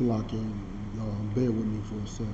Salaki, y'all bear with me for a sec.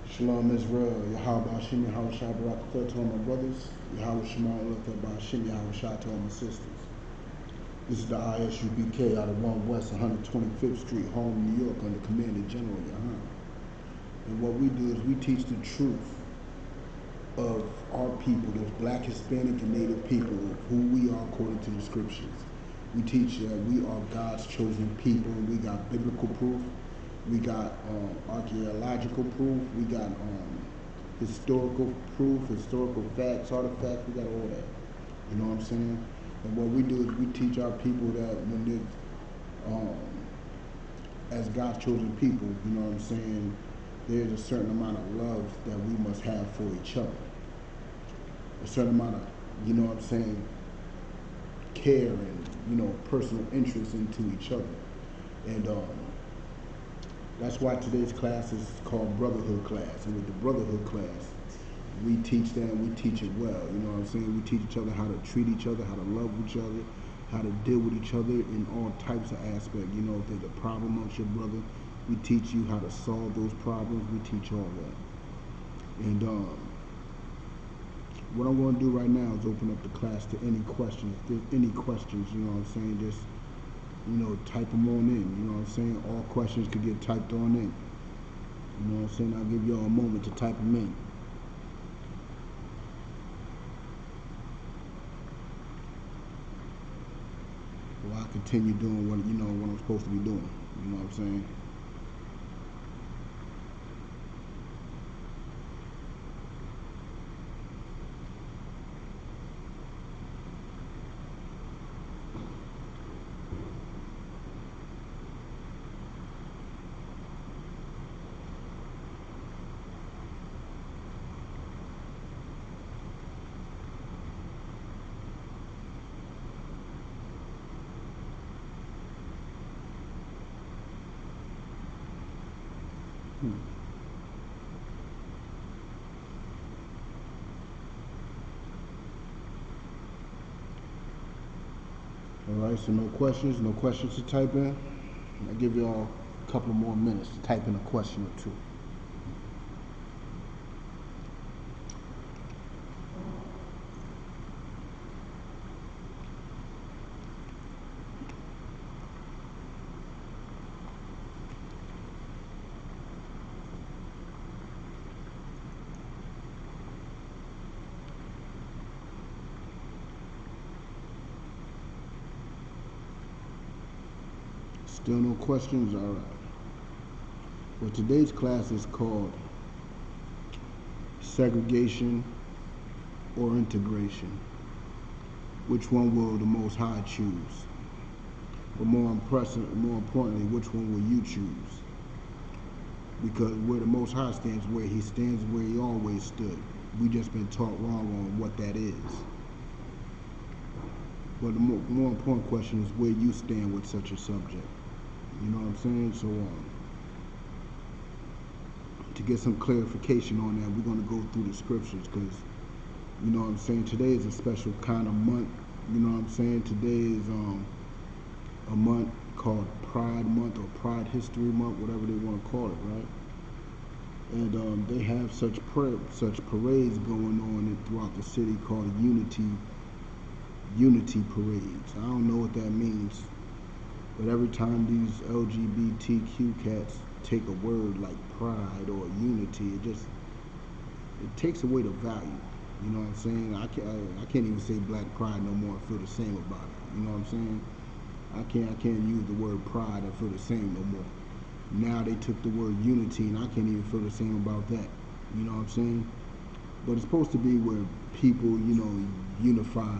Shalom Israel, Yahweh Hashem, Yahweh Shai Barakatah to all my brothers, Yahweh Shema Elohim Hashem, Yahweh Shai to all my sisters. This is the I.S.U.P.K out of 1 West 125th Street, Harlem, New York, under Commander General Yahanna. And what we do is we teach the truth of our people, those black, Hispanic, and Native people, who we are according to the scriptures. We teach that we are God's chosen people, and we got biblical proof. We got archaeological proof. We got historical proof, historical facts, artifacts. We got all that. You know what I'm saying? And what we do is we teach our people that when they, as God's chosen people, you know what I'm saying, there's a certain amount of love that we must have for each other. A certain amount of, you know what I'm saying, care and, you know, personal interest into each other. And that's why today's class is called Brotherhood class. And with the Brotherhood class, we teach them, we teach it well. You know what I'm saying? We teach each other how to treat each other, how to love each other, how to deal with each other in all types of aspects. You know, if there's a problem amongst your brother, we teach you how to solve those problems. We teach all that. And what I'm going to do right now is open up the class to any questions. If there's any questions, you know what I'm saying, just, you know, type them on in. You know what I'm saying? All questions could get typed on in. You know what I'm saying? I'll give y'all a moment to type them in. Well, I continue doing what, you know, what I'm supposed to be doing. You know what I'm saying? All right, so no questions to type in. I'll give y'all a couple more minutes to type in a question or two. Still no questions? All right. Well, today's class is called Segregation or Integration. Which one will the Most High choose? But more importantly, which one will you choose? Because where the Most High stands, where he stands, where he always stood. We just been taught wrong on what that is. But the more important question is where you stand with such a subject. You know what I'm saying? So to get some clarification on that, we're going to go through the scriptures because, you know what I'm saying, today is a special kind of month. You know what I'm saying? Today is a month called Pride Month or Pride History Month, whatever they want to call it, right? And they have such parades going on throughout the city called unity parades. I don't know what that means, but every time these LGBTQ cats take a word like pride or unity, it takes away the value. You know what I'm saying? I can't even say black pride no more and feel the same about it. You know what I'm saying? I can't use the word pride and feel the same no more. Now they took the word unity and I can't even feel the same about that. You know what I'm saying? But it's supposed to be where people, you know, unify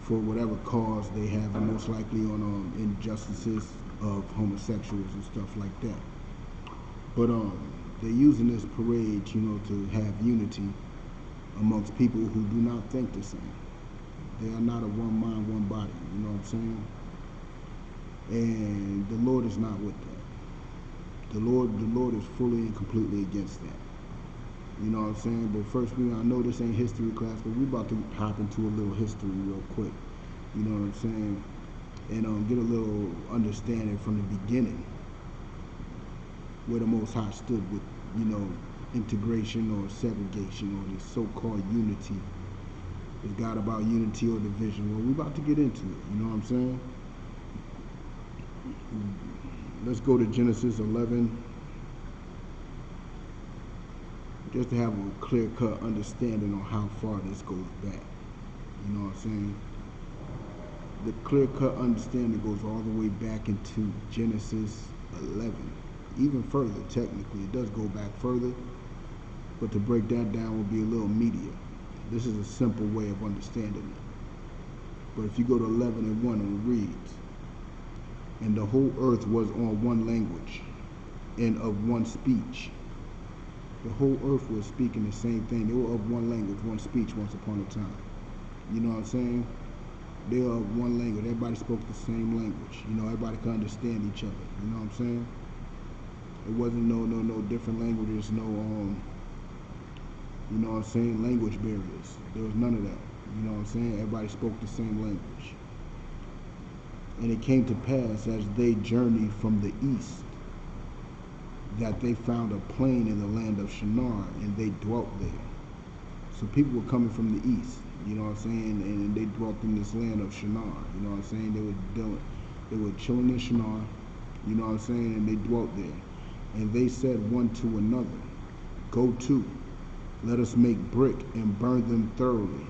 for whatever cause they have, and most likely on injustices of homosexuals and stuff like that. But they're using this parade, you know, to have unity amongst people who do not think the same. They are not a one mind, one body. You know what I'm saying? And the Lord is not with that. The Lord is fully and completely against that. You know what I'm saying? But first, I know this ain't history class, but we're about to hop into a little history real quick. You know what I'm saying? And get a little understanding from the beginning where the Most High stood with, you know, integration or segregation or this so-called unity. Is God about unity or division? Well, we're about to get into it. You know what I'm saying? Let's go to Genesis 11. Just to have a clear-cut understanding on how far this goes back. You know what I'm saying? The clear-cut understanding goes all the way back into Genesis 11. Even further, technically. It does go back further, but to break that down would be a little meatier. This is a simple way of understanding it. But if you go to 11:1 and it reads, and the whole earth was on one language and of one speech. The whole earth was speaking the same thing. They were of one language, one speech once upon a time. You know what I'm saying? They were of one language. Everybody spoke the same language. You know, everybody could understand each other. You know what I'm saying? It wasn't no different languages, no you know what I'm saying, language barriers. There was none of that. You know what I'm saying? Everybody spoke the same language. And it came to pass as they journeyed from the east that they found a plain in the land of Shinar, and they dwelt there. So people were coming from the east, you know what I'm saying, and they dwelt in this land of Shinar. You know what I'm saying? They were chilling in Shinar, you know what I'm saying, and they dwelt there. And they said one to another, go to, let us make brick and burn them thoroughly.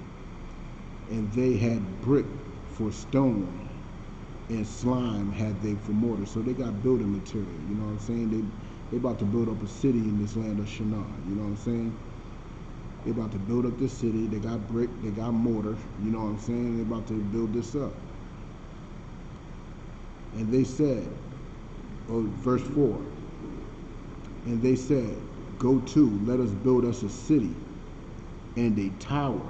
And they had brick for stone, and slime had they for mortar. So they got building material, you know what I'm saying? They about to build up a city in this land of Shinar, you know what I'm saying? They about to build up this city. They got brick, they got mortar, you know what I'm saying? They about to build this up. And they said, verse 4, and they said, go to, let us build us a city and a tower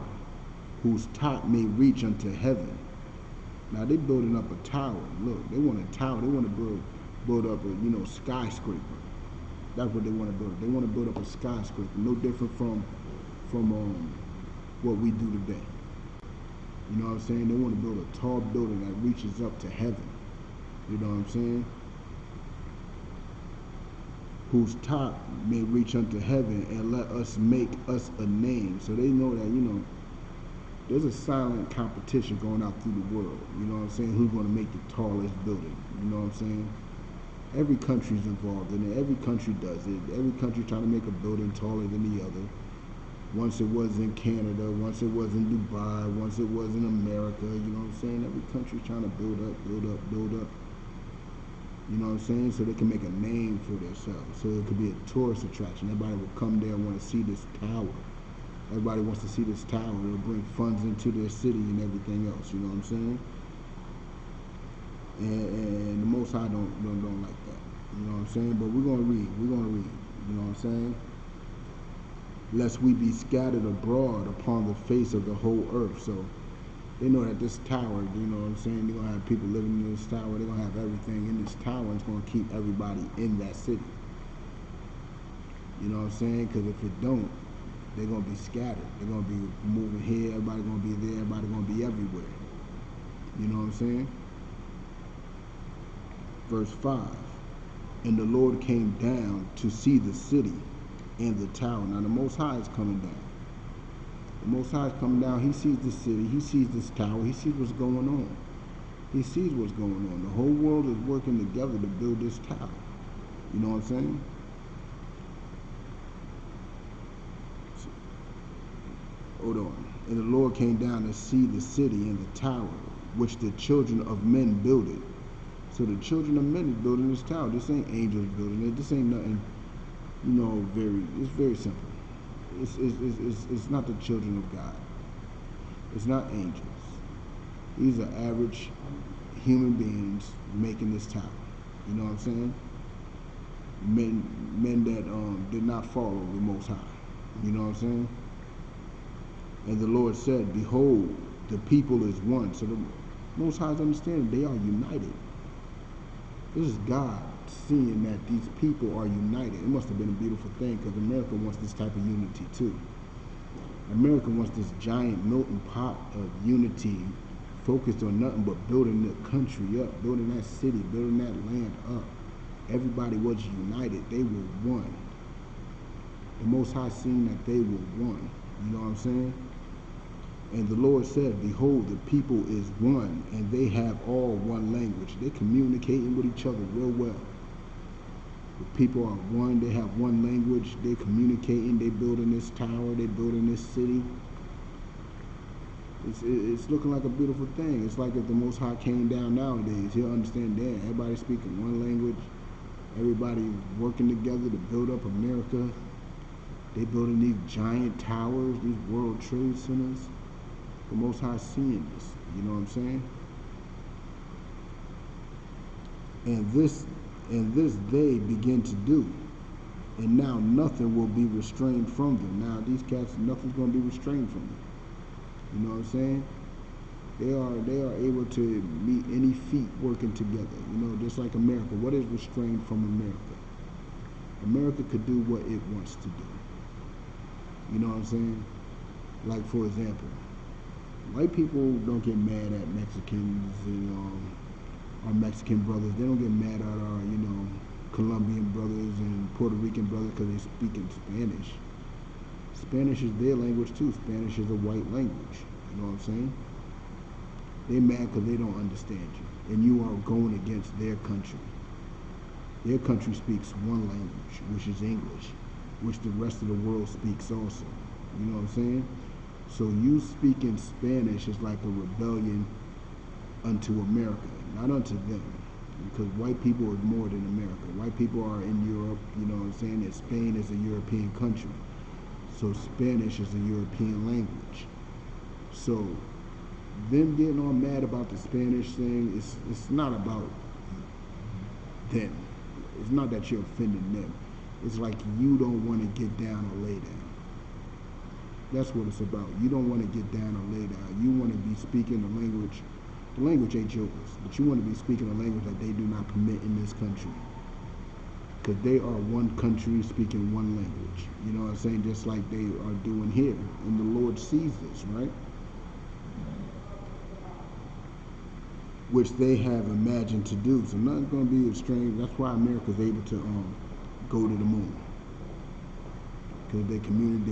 whose top may reach unto heaven. Now they building up a tower. Look, they want a tower. They want to build up a, you know, skyscraper. That's what they want to build. They want to build up a skyscraper, no different from what we do today. You know what I'm saying? They want to build a tall building that reaches up to heaven. You know what I'm saying? Whose top may reach unto heaven, and let us make us a name. So they know that, you know, there's a silent competition going out through the world. You know what I'm saying? Who's going to make the tallest building? You know what I'm saying? Every country's involved in it. Every country does it. Every country trying to make a building taller than the other. Once it was in Canada, once it was in Dubai, once it was in America. You know what I'm saying? Every country's trying to build up, build up, build up. You know what I'm saying? So they can make a name for themselves. So it could be a tourist attraction. Everybody will come there and want to see this tower. Everybody wants to see this tower. It'll bring funds into their city and everything else. You know what I'm saying? And the Most High don't like that. You know what I'm saying? But we're gonna read. We're gonna read. You know what I'm saying? Lest we be scattered abroad upon the face of the whole earth. So they know that this tower, you know what I'm saying, they're going to have people living in this tower, they're going to have everything in this tower, and it's going to keep everybody in that city. You know what I'm saying? Because if it don't, they're going to be scattered. They're going to be moving here, everybody going to be there, everybody going to be everywhere. You know what I'm saying? Verse 5, and the Lord came down to see the city and the tower. Now the Most High is coming down. The Most High is coming down. He sees the city. He sees this tower. He sees what's going on. He sees what's going on. The whole world is working together to build this tower. You know what I'm saying? So, hold on. And the Lord came down to see the city and the tower, which the children of men builded. So the children of men is building this tower. This ain't angels building it. This ain't nothing, you know, it's very simple. It's not the children of God. It's not angels. These are average human beings making this tower. You know what I'm saying? Men that did not follow the Most High. You know what I'm saying? And the Lord said, behold, the people is one. So the Most High is understanding they are united. This is God seeing that these people are united. It must have been a beautiful thing, because America wants this type of unity too. America wants this giant melting pot of unity, focused on nothing but building the country up, building that city, building that land up. Everybody was united. They were one. The Most High seen that they were one. You know what I'm saying? And the Lord said, behold, the people is one, and they have all one language. They're communicating with each other real well. The people are one, they have one language, they're communicating, they're building this tower, they're building this city. It's looking like a beautiful thing. It's like if the Most High came down nowadays, he'll understand that. Everybody speaking one language, everybody working together to build up America. They building these giant towers, these World Trade Centers. The Most High seeing this, you know what I'm saying? And this they begin to do, and now nothing will be restrained from them. Now these cats, nothing's going to be restrained from them. You know what I'm saying? They are able to meet any feat working together. You know, just like America. What is restrained from America? America could do what it wants to do. You know what I'm saying? Like, for example, white people don't get mad at Mexicans and our Mexican brothers. They don't get mad at our, you know, Colombian brothers and Puerto Rican brothers because they speak in Spanish. Spanish is their language too. Spanish is a white language. You know what I'm saying? They're mad because they don't understand you, and you are going against their country. Their country speaks one language, which is English, which the rest of the world speaks also. You know what I'm saying? So you speaking Spanish is like a rebellion unto America, not unto them. Because white people are more than America. White people are in Europe, you know what I'm saying? And Spain is a European country. So Spanish is a European language. So them getting all mad about the Spanish thing, it's not about them. It's not that you're offending them. It's like you don't want to get down or lay down. That's what it's about. You don't want to get down or lay down. You want to be speaking the language. The language ain't yours, but you want to be speaking a language that they do not permit in this country. because they are one country speaking one language. You know what I'm saying? Just like they are doing here. And the Lord sees this, right? Which they have imagined to do. So nothing's going to be strange. That's why America's able to go to the moon. Because they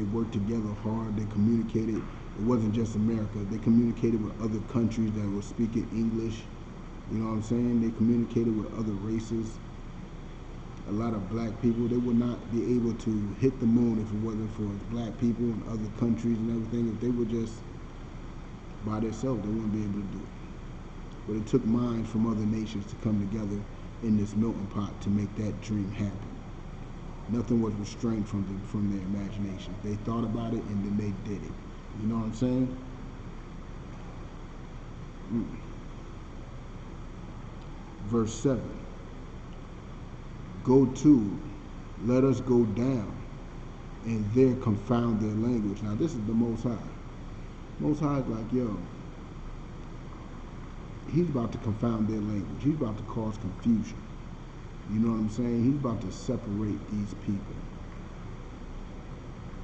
worked together hard, they communicated. It wasn't just America. They communicated with other countries that were speaking English. You know what I'm saying? They communicated with other races. A lot of black people, they would not be able to hit the moon if it wasn't for black people in other countries and everything. If they were just by themselves, they wouldn't be able to do it. But it took minds from other nations to come together in this melting pot to make that dream happen. Nothing was restrained from their imagination. They thought about it and then they did it. You know what I'm saying? Verse 7. Go to, let us go down, and there confound their language. Now this is the Most High. Most High is like, yo, he's about to confound their language. He's about to cause confusion. You know what I'm saying? He's about to separate these people.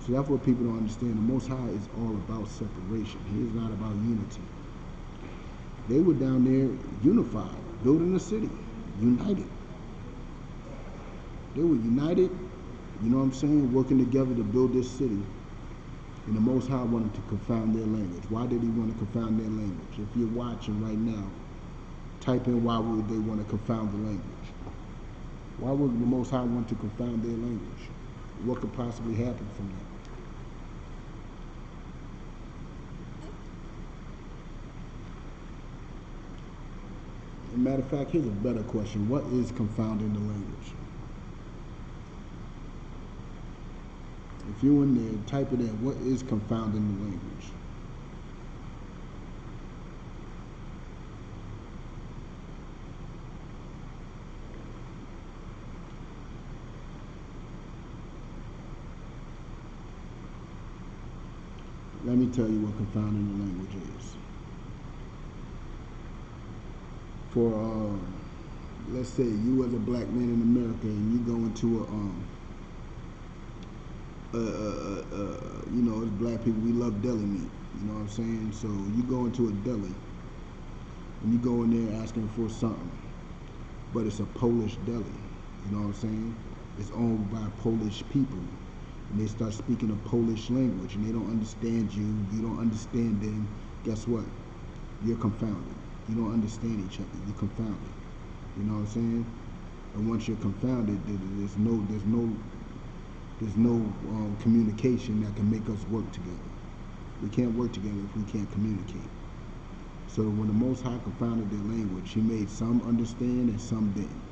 So that's what people don't understand. The Most High is all about separation. He is not about unity. They were down there unified, building a city, united. They were united, you know what I'm saying, working together to build this city. And the Most High wanted to confound their language. Why did he want to confound their language? If you're watching right now, type in why would they want to confound the language. Why would the Most High want to confound their language? What could possibly happen from that? As a matter of fact, here's a better question. What is confounding the language? If you're in there, type it in. What is confounding the language? Let me tell you what confounding the language is. For, let's say you as a black man in America and you go into you know, as black people, we love deli meat. You know what I'm saying? So you go into a deli and you go in there asking for something, but it's a Polish deli. You know what I'm saying? It's owned by Polish people. And they start speaking a Polish language and they don't understand you, you don't understand them. Guess what? You're confounded. You don't understand each other. You're confounded. You know what I'm saying? And once you're confounded, there's no communication that can make us work together. We can't work together if we can't communicate. So when the Most High confounded their language, he made some understand and some didn't.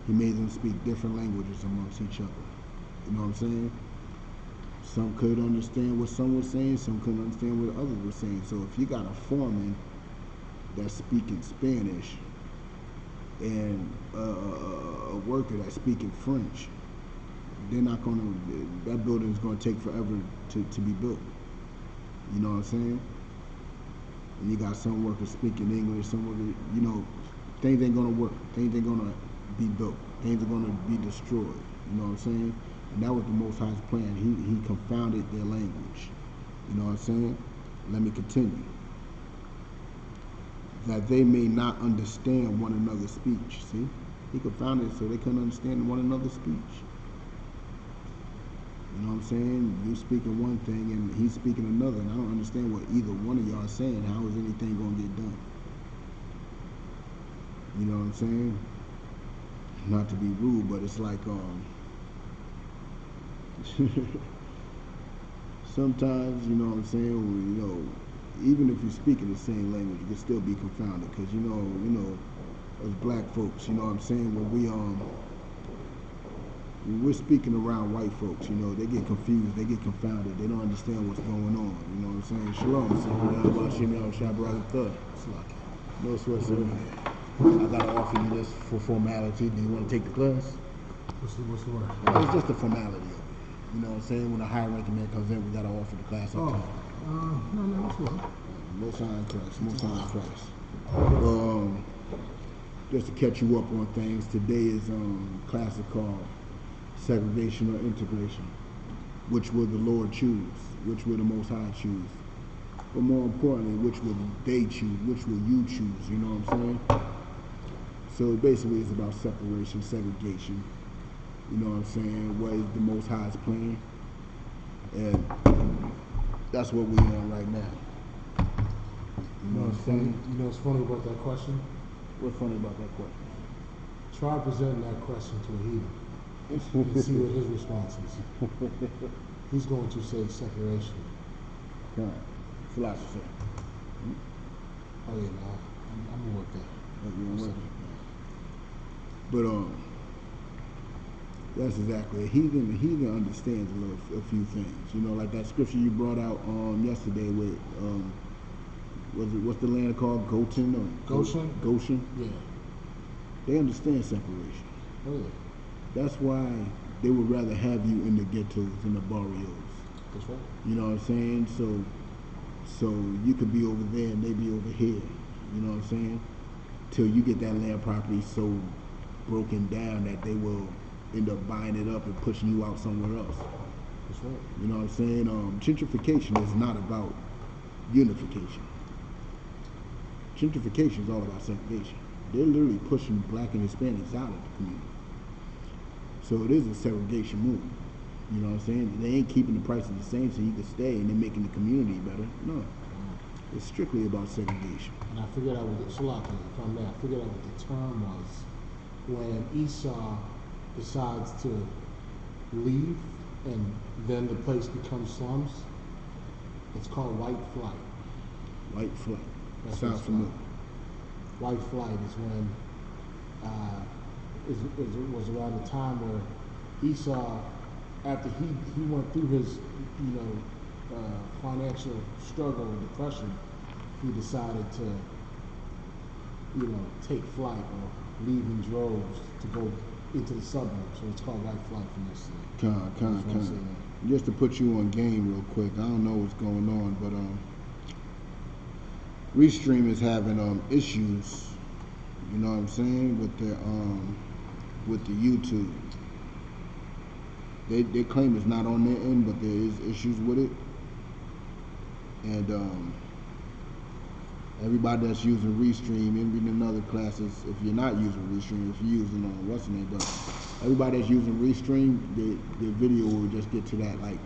He made them speak different languages amongst each other. You know what I'm saying? Some could understand what some were saying, some couldn't understand what others were saying. So if you got a foreman that's speaking Spanish and a worker that's speaking French, they're not going to, that building is going to take forever to be built. You know what I'm saying? And you got some workers speaking English, some workers, you know, things ain't going to work. Things ain't going to be built. Things are going to be destroyed. You know what I'm saying? And that was the Most High's plan. He confounded their language. You know what I'm saying? Let me continue. That they may not understand one another's speech. See? He confounded it so they couldn't understand one another's speech. You know what I'm saying? You speaking one thing and he's speaking another, and I don't understand what either one of y'all are saying. How is anything going to get done? You know what I'm saying? Not to be rude, but it's like sometimes, you know what I'm saying, you know, even if you're speaking the same language, you can still be confounded, because you know, as black folks, you know what I'm saying, when we're speaking around white folks, you know, they get confused, they get confounded, they don't understand what's going on. You know what I'm saying? Shalom. No sweat, sir. I gotta offer you this for formality. Do you want to take the class? What's the word? It's just a formality of it. You know what I'm saying? When a high ranking man comes in, we gotta offer the class up top. No, that's well. Most high in Christ. Most high in Christ. just to catch you up on things, today is class is called Segregation or Integration. Which will the Lord choose? Which will the Most High choose? But more importantly, which will they choose? Which will you choose? You know what I'm saying? So basically it's about separation, segregation. You know what I'm saying? What is the Most High's plan? And that's what we're on right now. You know what I'm saying? You know what's funny about that question? What's funny about that question? Try presenting that question to a heathen and see what his response is. He's going to say separation. Right. Philosophy. Oh yeah, no, I'm gonna work that. But that's exactly it. Heathen understands a few things. You know, like that scripture you brought out yesterday with what's the land called? Goshen or Goshen? Goshen? Yeah. They understand separation. Oh yeah. That's why they would rather have you in the ghettos than the barrios. That's right. You know what I'm saying? So you could be over there and they be over here. You know what I'm saying? Till you get that land property so broken down that they will end up buying it up and pushing you out somewhere else. That's right. You know what I'm saying? Gentrification is not about unification. Gentrification is all about segregation. They're literally pushing black and Hispanics out of the community. So it is a segregation move. You know what I'm saying? They ain't keeping the prices the same so you can stay and they're making the community better. No. It's strictly about segregation. And I figured out what I figured out what the term was when Esau decides to leave and then the place becomes slums. It's called white flight. White flight. That's sounds familiar. White flight is when it was around the time where Esau, after he went through his financial struggle and depression, he decided to take flight or leave in droves to go into the suburbs. So it's called white flight from this thing. Just to put you on game real quick, I don't know what's going on, but Restream is having issues, you know what I'm saying, with the YouTube. They claim it's not on their end, but there is issues with it. And everybody that's using Restream, even in other classes, if you're not using Restream, if you're using what's the name, but everybody that's using Restream, their video will just get to that like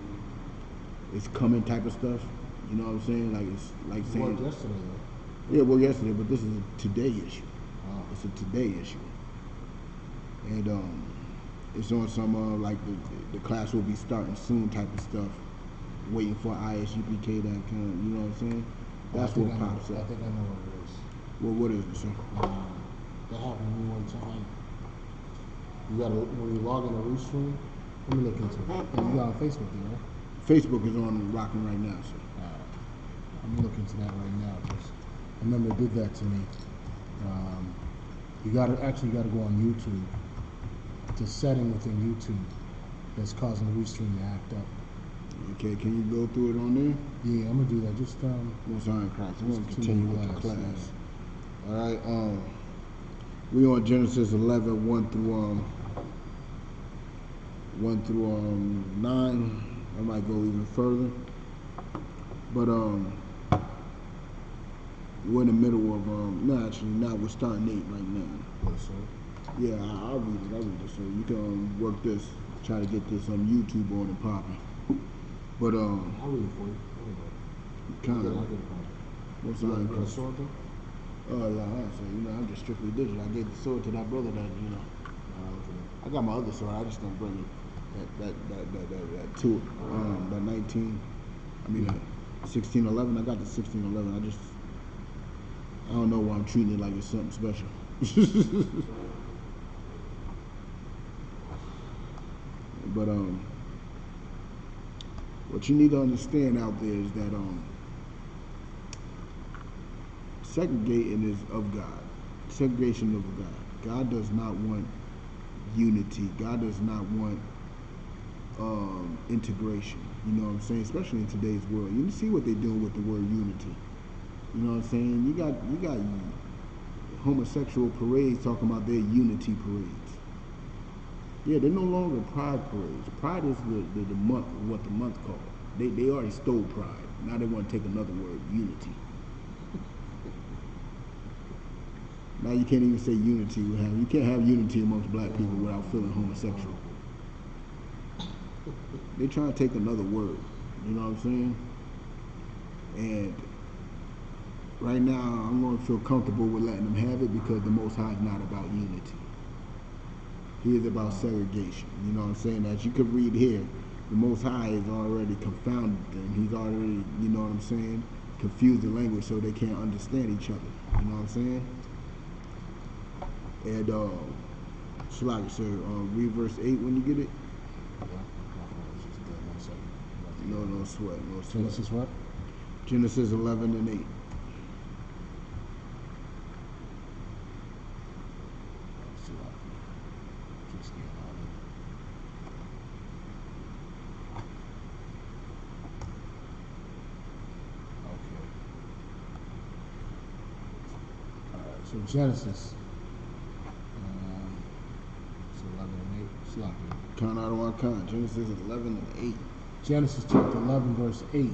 it's coming type of stuff. You know what I'm saying? Like it's like saying. It worked yesterday, though. Yeah, well, yesterday, but this is a today issue. Oh. It's a today issue, and it's on some like the class will be starting soon type of stuff. Waiting for I.S.U.P.K. that kind of, you know what I'm saying? That's what pops up. I think I know what it is. Well, what is it, sir? That happened to me one time. When you log in a Restream, let me look into it. And you got on Facebook, right? Facebook is on rocking right now, sir. I'm gonna look into that right now because I remember it did that to me. You gotta go on YouTube. It's a setting within YouTube that's causing the Restream to act up. Okay, can you go through it on there? Yeah, I'm gonna do that. Just What's on class? I'm gonna continue with the class. Yeah. All right. We on Genesis 11, 1 through 9. I might go even further, but we're in the middle of we're starting 8 right now. Yes, sir. Yeah, I'll read it. So you can work this, try to get this on YouTube on and popping. But I'll read it for you. kind of. I'll get it from you. What's You on got a sword though? Yeah, so I'm just strictly digital. I gave the sword to that brother that I got my other sword. I just don't bring it. That 1611. I got the 1611. I don't know why I'm treating it like it's something special. But what you need to understand out there is that segregating is of God. Segregation of God. God does not want unity. God does not want integration. You know what I'm saying? Especially in today's world. You see what they're doing with the word unity. You know what I'm saying? You got homosexual parades talking about their unity parades. Yeah, they're no longer pride parades. Pride is the month, what the month called. They already stole pride. Now they want to take another word, unity. Now you can't even say unity. You can't have unity amongst black people without feeling homosexual. They're trying to take another word. You know what I'm saying? And right now, I'm going to feel comfortable with letting them have it because the Most High is not about unity. He is about segregation. You know what I'm saying? As you could read here, the Most High is already confounded them. He's already, you know what I'm saying, confused the language so they can't understand each other. You know what I'm saying? And, Shalaki, sir, read verse 8 when you get it. No sweat. Genesis what? Genesis 11 and 8. So Genesis, it's 11 and 8. Sloppy. Count out of one count. Genesis 11 and 8. Genesis chapter 11, verse 8.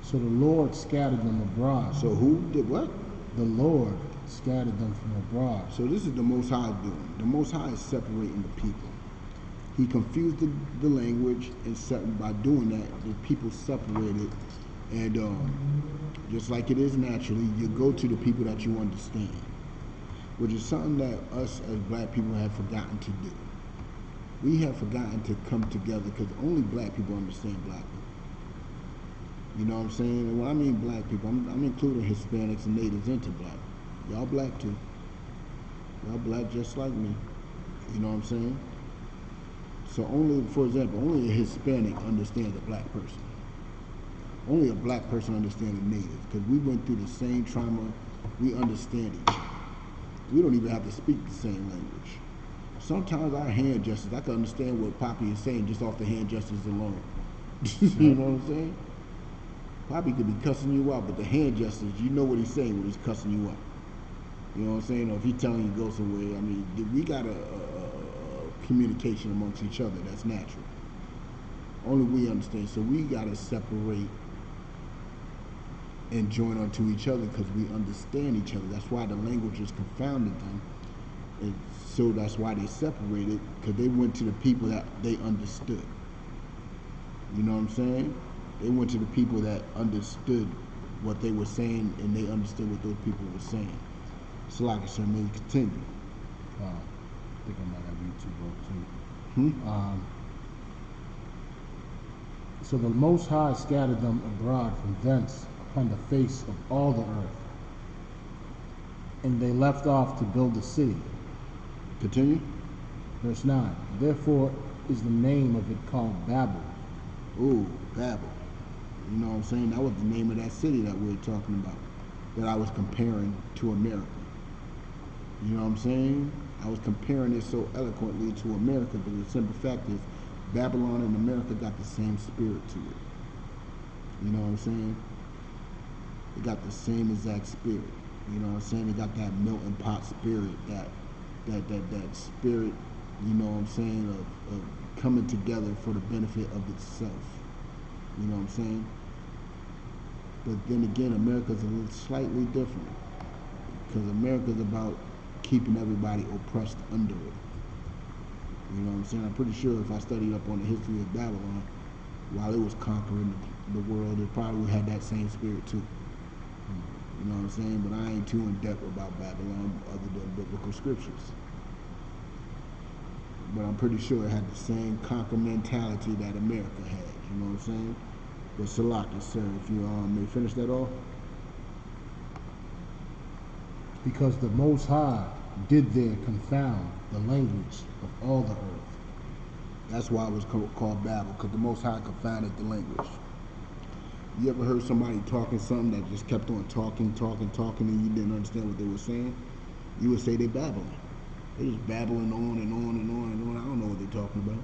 So the Lord scattered them abroad. So who did what? The Lord scattered them from abroad. So this is the Most High doing. The Most High is separating the people. He confused the language, and by doing that, the people separated. And just like it is naturally, you go to the people that you understand, which is something that us as black people have forgotten to do. We have forgotten to come together because only black people understand black people. You know what I'm saying? And when I mean black people, I'm including Hispanics and natives into black. Y'all black too. Y'all black just like me. You know what I'm saying? So only, for example, only a Hispanic understands a black person. Only a black person understands a native because we went through the same trauma. We understand each other. We don't even have to speak the same language. Sometimes our hand gestures, I can understand what Poppy is saying just off the hand gestures alone. You know what I'm saying? Poppy could be cussing you out, but the hand gestures, you know what he's saying when he's cussing you out. You know what I'm saying? Or if he's telling you to go somewhere, I mean, we got a communication amongst each other that's natural. Only we understand. So we got to separate and join onto each other because we understand each other. That's why the language is confounded them. And so that's why they separated, because they went to the people that they understood. You know what I'm saying? They went to the people that understood what they were saying, and they understood what those people were saying. So like I said, may you continue. I think I might have YouTube up too. So the Most High scattered them abroad from thence upon the face of all the earth, and they left off to build a city. Continue. Verse 9. Therefore is the name of it called Babel. Ooh, Babel. You know what I'm saying? That was the name of that city that we were talking about, that I was comparing to America. You know what I'm saying? I was comparing it so eloquently to America, but the simple fact is Babylon and America got the same spirit to it. You know what I'm saying? It got the same exact spirit. You know what I'm saying? It got that melting pot spirit, that spirit, you know what I'm saying, of coming together for the benefit of itself. You know what I'm saying? But then again, America's a little slightly different, because America's about keeping everybody oppressed under it. You know what I'm saying? I'm pretty sure if I studied up on the history of Babylon, while it was conquering the world, it probably had that same spirit too. You know what I'm saying? But I ain't too in depth about Babylon other than biblical scriptures. But I'm pretty sure it had the same conquer mentality that America had. You know what I'm saying? But Salaki, sir, if you may finish that off. Because the Most High did there confound the language of all the earth. That's why it was called Babel, because the Most High confounded the language. You ever heard somebody talking something that just kept on talking, and you didn't understand what they were saying? You would say they babbling. They just babbling on and on and on and on. I don't know what they're talking about.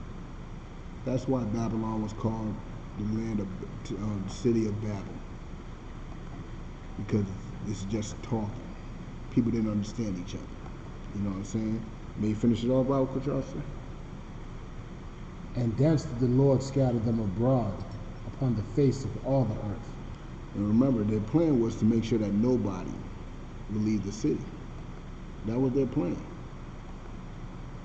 That's why Babylon was called the land of the city of Babel, because it's just talking. people didn't understand each other. You know what I'm saying? May you finish it off, Bible, what y'all say? And thence did the Lord scatter them abroad upon the face of all the earth. And remember, their plan was to make sure that nobody would leave the city. That was their plan.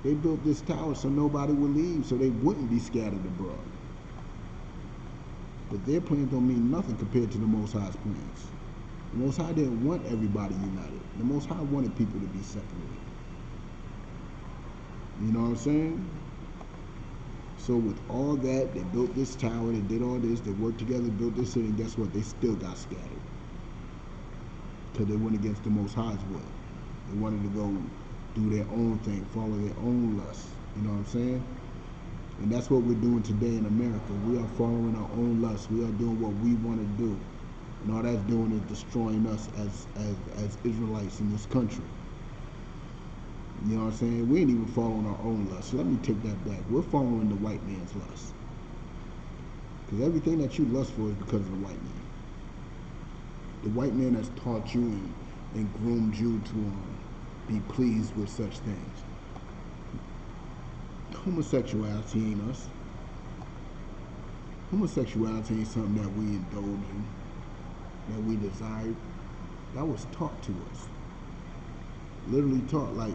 They built this tower so nobody would leave, so they wouldn't be scattered abroad. But their plans don't mean nothing compared to the Most High's plans. The Most High didn't want everybody united. The Most High wanted people to be separated. You know what I'm saying? So with all that, they built this tower, they did all this, they worked together, built this city, and guess what? They still got scattered. Because they went against the Most High's will. They wanted to go do their own thing, follow their own lust. You know what I'm saying? And that's what we're doing today in America. We are following our own lust. We are doing what we want to do. And all that's doing is destroying us as Israelites in this country. You know what I'm saying? We ain't even following our own lust. So let me take that back. We're following the white man's lust. Because everything that you lust for is because of the white man. The white man has taught you and groomed you to be pleased with such things. Homosexuality ain't us. Homosexuality ain't something that we indulge in, that we desire. That was taught to us. Literally taught. Like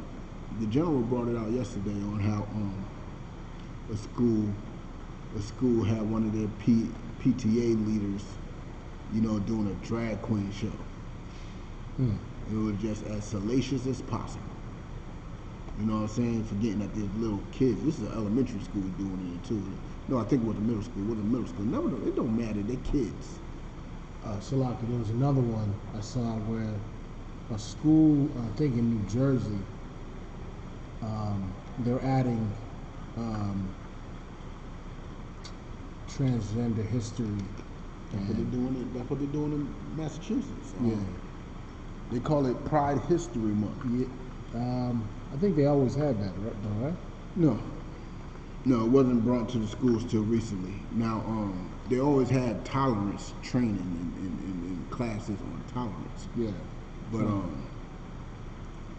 the general brought it out yesterday on how a school had one of their PTA leaders, you know, doing a drag queen show. It was just as salacious as possible. You know what I'm saying? Forgetting that there's little kids. This is an elementary school doing it too. No, I think it was a middle school. It wasn't middle school. No, it don't matter. They're kids. Shalaka, there was another one I saw where a school, I think in New Jersey, they're adding transgender history. That's what they're doing. That's what they're doing in Massachusetts. Yeah. They call it Pride History Month. Yeah. I think they always had that, right? No, it wasn't brought to the schools till recently. Now, they always had tolerance training in classes on tolerance. Yeah. But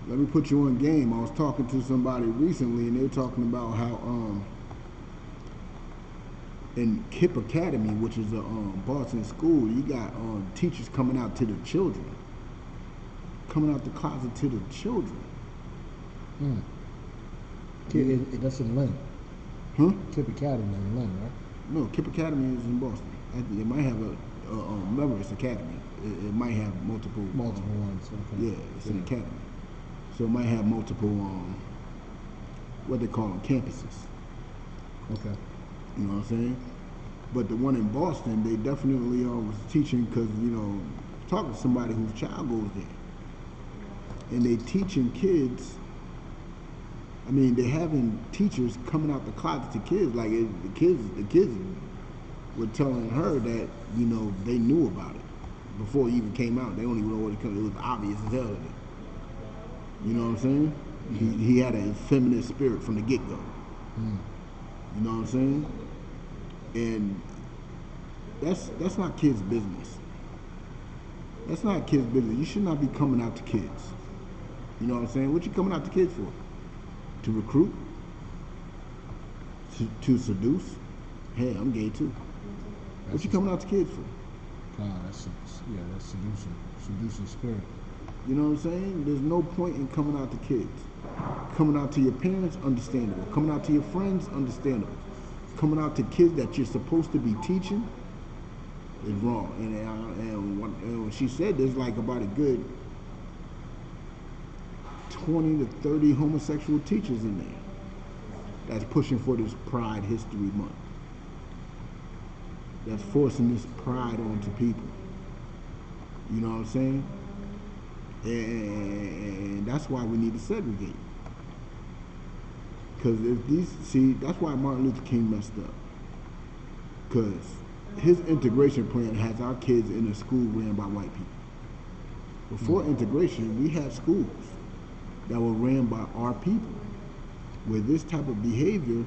let me put you on game. I was talking to somebody recently, and they were talking about how in I.S.U.P.K Academy, which is a Boston school, you got teachers coming out to the children, coming out the closet to the children. That's in Lynn. Huh? I.S.U.P.K Academy in Lynn, right? No, I.S.U.P.K Academy is in Boston. It might have remember it's academy. It might have multiple ones. Okay. Yeah, it's an academy. So it might have multiple, what they call them, campuses. Okay. You know what I'm saying? But the one in Boston, they definitely was teaching because, you know, talking to somebody whose child goes there. And they teaching kids, I mean, they having teachers coming out the closet to kids. Like the kids were telling her that, you know, they knew about it before it even came out. They don't even know what it came. It was obvious as hell to them. You know what I'm saying? He had an effeminate spirit from the get-go. You know what I'm saying? And that's not kids' business. That's not kids' business. You should not be coming out to kids. You know what I'm saying? What you coming out to kids for? To recruit? To seduce? Hey, I'm gay too. What you coming out to kids for? That's seducing spirit. You know what I'm saying? There's no point in coming out to kids. Coming out to your parents, understandable. Coming out to your friends, understandable. Coming out to kids that you're supposed to be teaching is wrong. And when she said there's like about a good 20 to 30 homosexual teachers in there that's pushing for this Pride History Month. That's forcing this pride onto people. You know what I'm saying? And that's why we need to segregate. Because that's why Martin Luther King messed up. Because his integration plan has our kids in a school ran by white people. Before integration, we had schools that were ran by our people, where this type of behavior,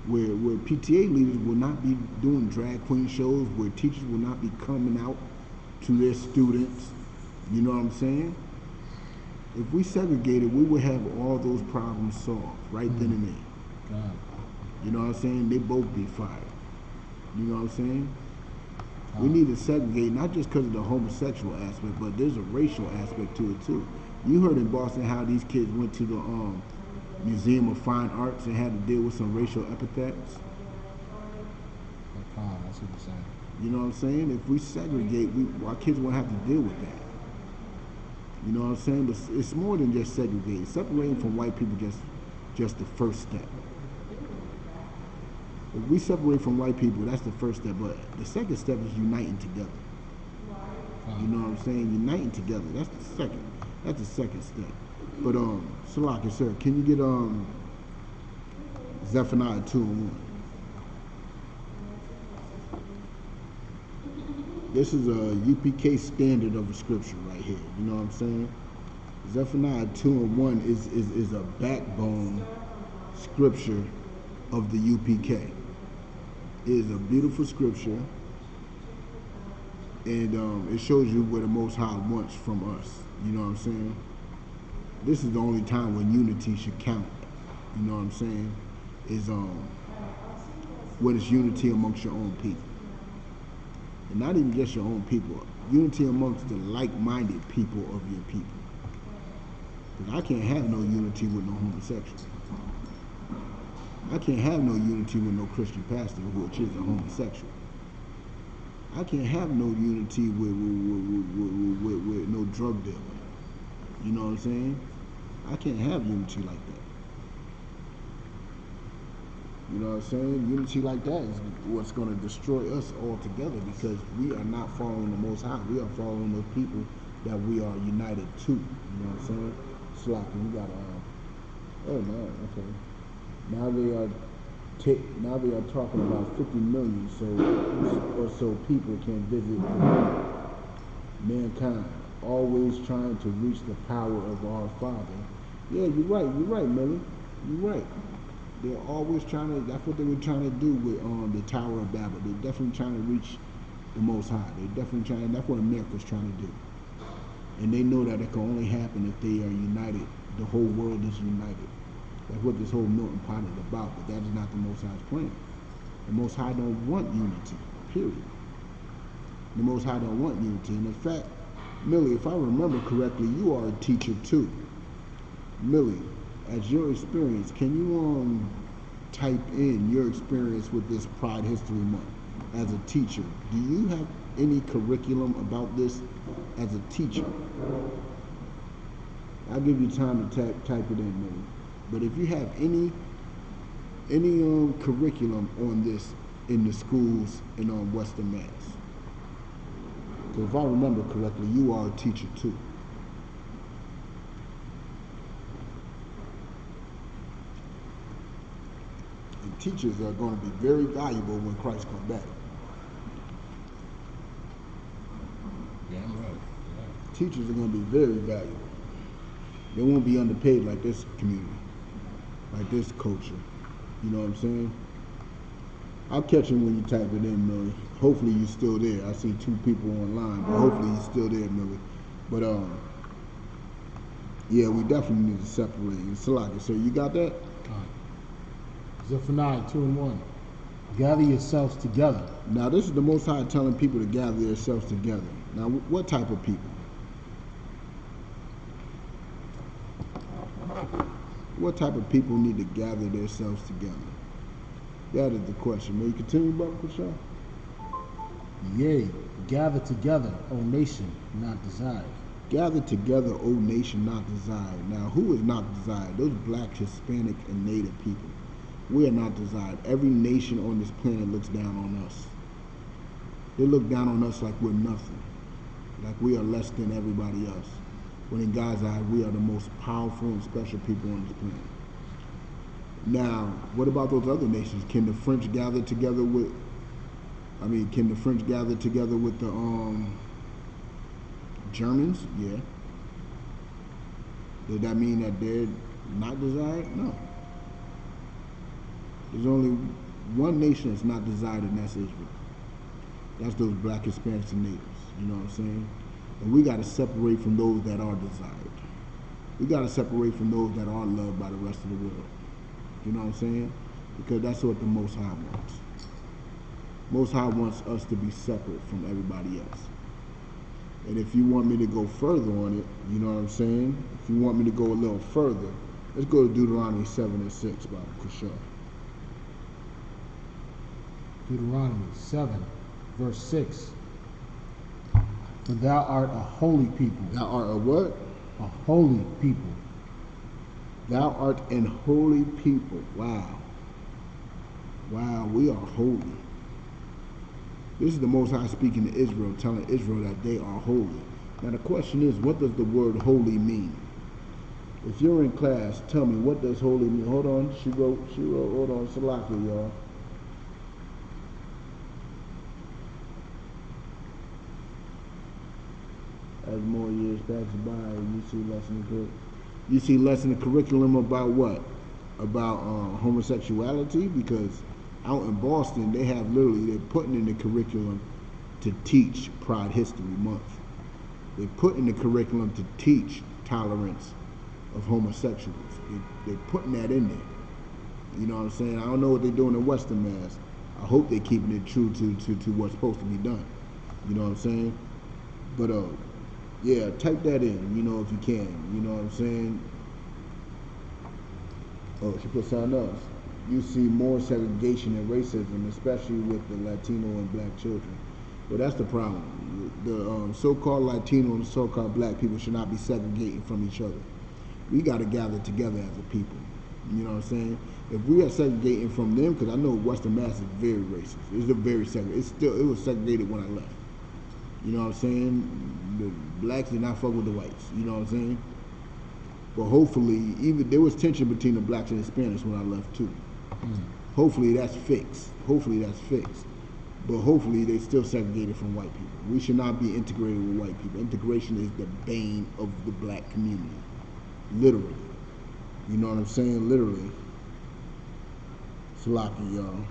where PTA leaders will not be doing drag queen shows, where teachers will not be coming out to their students, you know what I'm saying? If we segregated, we would have all those problems solved right then and there. God. You know what I'm saying? They both be fired. You know what I'm saying? We need to segregate, not just because of the homosexual aspect, but there's a racial aspect to it too. You heard in Boston how these kids went to the Museum of Fine Arts and had to deal with some racial epithets. That's what you're saying. You know what I'm saying? If we segregate, our kids won't have to deal with that. You know what I'm saying? But it's more than just segregating. Separating from white people just the first step. If we separate from white people, that's the first step. But the second step is uniting together. You know what I'm saying? Uniting together. That's the second. That's the second step. But Salaki, sir, can you get Zephaniah 2:1? This is a UPK standard of a scripture right here. You know what I'm saying? Zephaniah 2:1 is a backbone scripture of the UPK. It is a beautiful scripture, and it shows you what the Most High wants from us. You know what I'm saying? This is the only time when unity should count. You know what I'm saying? Is what is unity amongst your own people. And not even just your own people, unity amongst the like-minded people of your people. Because I can't have no unity with no homosexual. I can't have no unity with no Christian pastor, which is a homosexual. I can't have no unity with no drug dealer. You know what I'm saying? I can't have unity like that. You know what I'm saying? Unity like that is what's going to destroy us altogether, because we are not following the Most High. We are following those people that we are united to. You know what I'm saying? It's like we got oh man, okay. Now they are talking about 50 million or so people can visit mankind, always trying to reach the power of our Father. Yeah, you're right, Millie. You're right. They're always trying to, that's what they were trying to do with the Tower of Babel. They're definitely trying to reach the Most High. They're definitely trying, that's what America's trying to do. And they know that it can only happen if they are united. The whole world is united. That's what this whole Milton Pot is about, but that is not the Most High's plan. The Most High don't want unity, period. The Most High don't want unity. And in fact, Millie, if I remember correctly, you are a teacher too. Millie, as your experience, can you type in your experience with this Pride History Month as a teacher? Do you have any curriculum about this as a teacher? I'll give you time to type it in, Millie. But if you have any curriculum on this in the schools in Western Mass, because if I remember correctly, you are a teacher too. And teachers are going to be very valuable when Christ comes back. Yeah, I'm right. Yeah. Teachers are going to be very valuable. They won't be underpaid like this community, like this culture. You know what I'm saying? I'll catch you when you type it in, Millie. Hopefully you're still there. I see 2 people online, but hopefully you're still there, Millie. But yeah, we definitely need to separate. And Salaki, so you got that? Zephaniah 2:1. Gather yourselves together. Now this is the Most High telling people to gather themselves together. Now what type of people? What type of people need to gather themselves together? That is the question. May you continue, Brother Kushal? Yea, gather together, O nation, not desired. Gather together, O nation, not desired. Now, who is not desired? Those black, Hispanic, and Native people. We are not desired. Every nation on this planet looks down on us. They look down on us like we're nothing, like we are less than everybody else. When in God's eye, we are the most powerful and special people on this planet. Now, what about those other nations? Can the French gather together with, can the French gather together with the Germans? Yeah. Does that mean that they're not desired? No. There's only one nation that's not desired, and that's Israel. That's those black, Hispanics, and natives. You know what I'm saying? And we got to separate from those that are desired. We got to separate from those that are loved by the rest of the world. You know what I'm saying? Because that's what the Most High wants. Most High wants us to be separate from everybody else. And if you want me to go further on it, you know what I'm saying? If you want me to go a little further, let's go to Deuteronomy 7 and 6, Baba Kushar. Deuteronomy 7, verse 6. For thou art a holy people. Thou art a what? A holy people. Thou art an holy people. Wow. Wow, we are holy. This is the Most High speaking to Israel, telling Israel that they are holy. Now the question is, what does the word holy mean? If you're in class, tell me, what does holy mean? Hold on, she wrote, hold on, Salaki, y'all. As more years pass by, you see less in the curriculum about what? About homosexuality? Because out in Boston, they have literally, they're putting in the curriculum to teach Pride History Month. They put in the curriculum to teach tolerance of homosexuals. They're putting that in there. You know what I'm saying? I don't know what they're doing in Western Mass. I hope they're keeping it true to what's supposed to be done. You know what I'm saying? But yeah, type that in, you know, if you can. You know what I'm saying? Oh, she put something else. You see more segregation and racism, especially with the Latino and black children. Well, that's the problem. The so-called Latino and so-called black people should not be segregating from each other. We got to gather together as a people. You know what I'm saying? If we are segregating from them, because I know Western Mass is very racist. It's a very segregated. It was segregated when I left. You know what I'm saying? The blacks did not fuck with the whites. You know what I'm saying? But hopefully, even there was tension between the blacks and Hispanics when I left too. Hopefully that's fixed. Hopefully that's fixed. But hopefully they still segregated from white people. We should not be integrated with white people. Integration is the bane of the black community. Literally. You know what I'm saying? Literally. Salaki, y'all.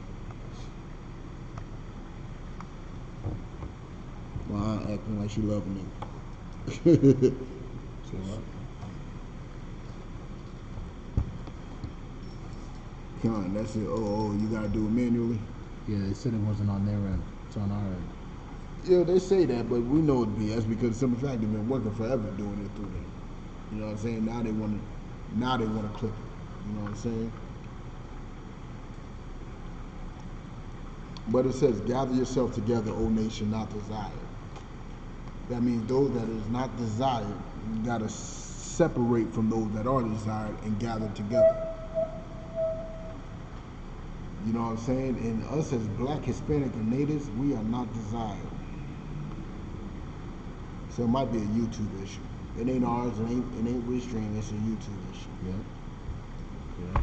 My aunt acting like she loving me. So what? Con, that's it. Oh, you gotta do it manually? Yeah, they said it wasn't on their end. It's on our end. Yeah, they say that, but we know it's BS because the simple fact they've been working forever doing it through them. You know what I'm saying? Now they wanna click it. You know what I'm saying? But it says, gather yourself together, O nation not desired. That means those that is not desired, you gotta separate from those that are desired and gather together. You know what I'm saying? And us as black, Hispanic, and natives, we are not desired. So it might be a YouTube issue. It ain't ours, it ain't Restream, it's a YouTube issue. Yeah.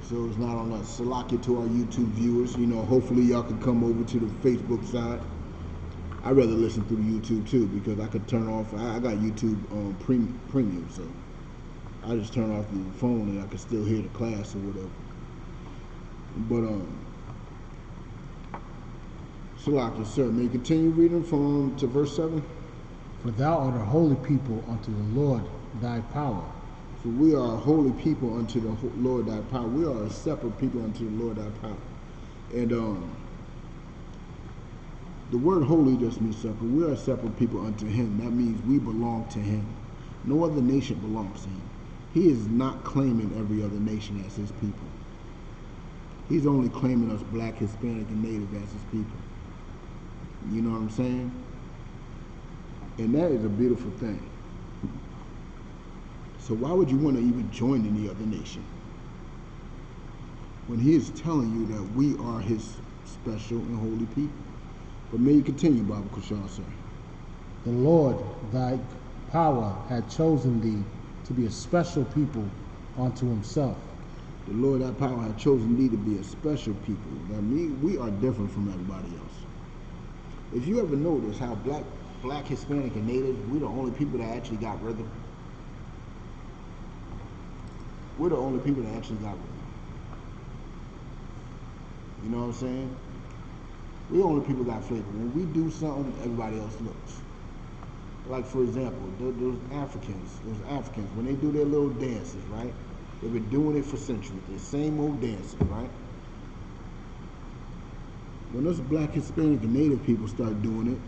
So it's not on us. Salaki to our YouTube viewers. You know, hopefully y'all can come over to the Facebook side. I'd rather listen through YouTube too because I could turn off. I got YouTube premium, so I just turn off the phone and I can still hear the class or whatever. But Salaki, sir, may you continue reading from to verse 7? For thou art a holy people unto the Lord thy power. For we are a holy people unto the Lord thy power. We are a separate people unto the Lord thy power. And the word holy just means separate. We are a separate people unto him. That means we belong to him. No other nation belongs to him. He is not claiming every other nation as his people. He's only claiming us black, Hispanic, and native as his people. You know what I'm saying? And that is a beautiful thing. So why would you want to even join any other nation? When he is telling you that we are his special and holy people. But may you continue, Baba Kushar, sir. The Lord thy power had chosen thee to be a special people unto himself. The Lord thy power had chosen thee to be a special people. That means we are different from everybody else. If you ever notice how black, Hispanic, and native, we're the only people that actually got rhythm. We're the only people that actually got rhythm. You know what I'm saying? We're the only people that got flavor. When we do something, everybody else looks. Like for example, those Africans, when they do their little dances, right? They've been doing it for centuries. The same old dances, right? When those Black, Hispanic, and Native people start doing it,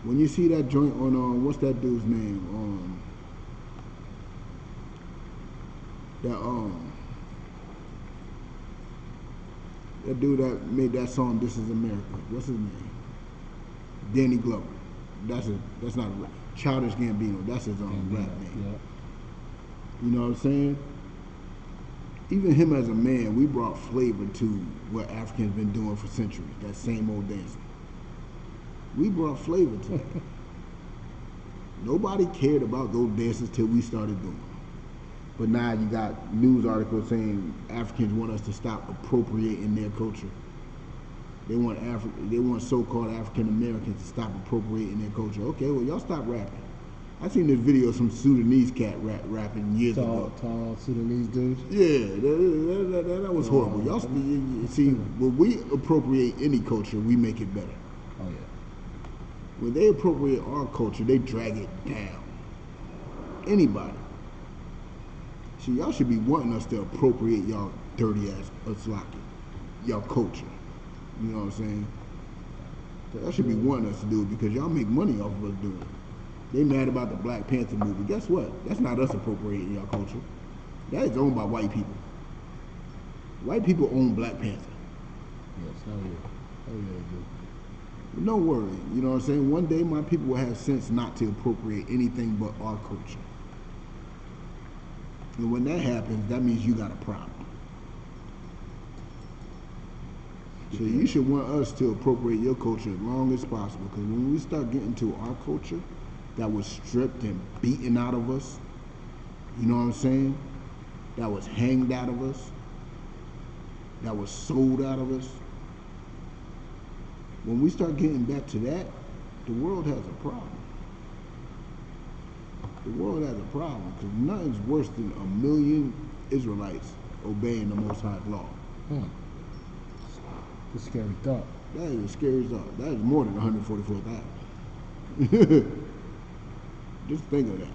when you see that joint on what's that dude's name? That dude that made that song "This Is America." What's his name? Danny Glover. That's not a rap. Childish Gambino. That's his own rap name. Yeah. You know what I'm saying? Even him as a man, we brought flavor to what Africans been doing for centuries. That same old dancing. We brought flavor to that. Nobody cared about those dances till we started doing them. But now you got news articles saying Africans want us to stop appropriating their culture. They want so-called African Americans to stop appropriating their culture. Okay, well y'all stop rapping. I seen this video of some Sudanese cat rapping years ago. Tall Sudanese dude. Yeah, that was horrible. Y'all see, when we appropriate any culture, we make it better. Oh yeah. When they appropriate our culture, they drag it down. Anybody. See, y'all should be wanting us to appropriate y'all dirty ass Uslaki, y'all culture. You know what I'm saying? Y'all should be wanting us to do it because y'all make money off of us doing it. They mad about the Black Panther movie. Guess what? That's not us appropriating y'all culture. That is owned by white people. White people own Black Panther. Yes, hell yeah. Hell yeah, they do. But don't worry, you know what I'm saying? One day my people will have sense not to appropriate anything but our culture. And when that happens, that means you got a problem. So you should want us to appropriate your culture as long as possible, because when we start getting to our culture that was stripped and beaten out of us, you know what I'm saying? That was hanged out of us, that was sold out of us. When we start getting back to that, the world has a problem. The world has a problem because nothing's worse than 1 million Israelites obeying the Most High's law. It's a scary thought. That is a scary thought. That is more than 144,000. Just think of that.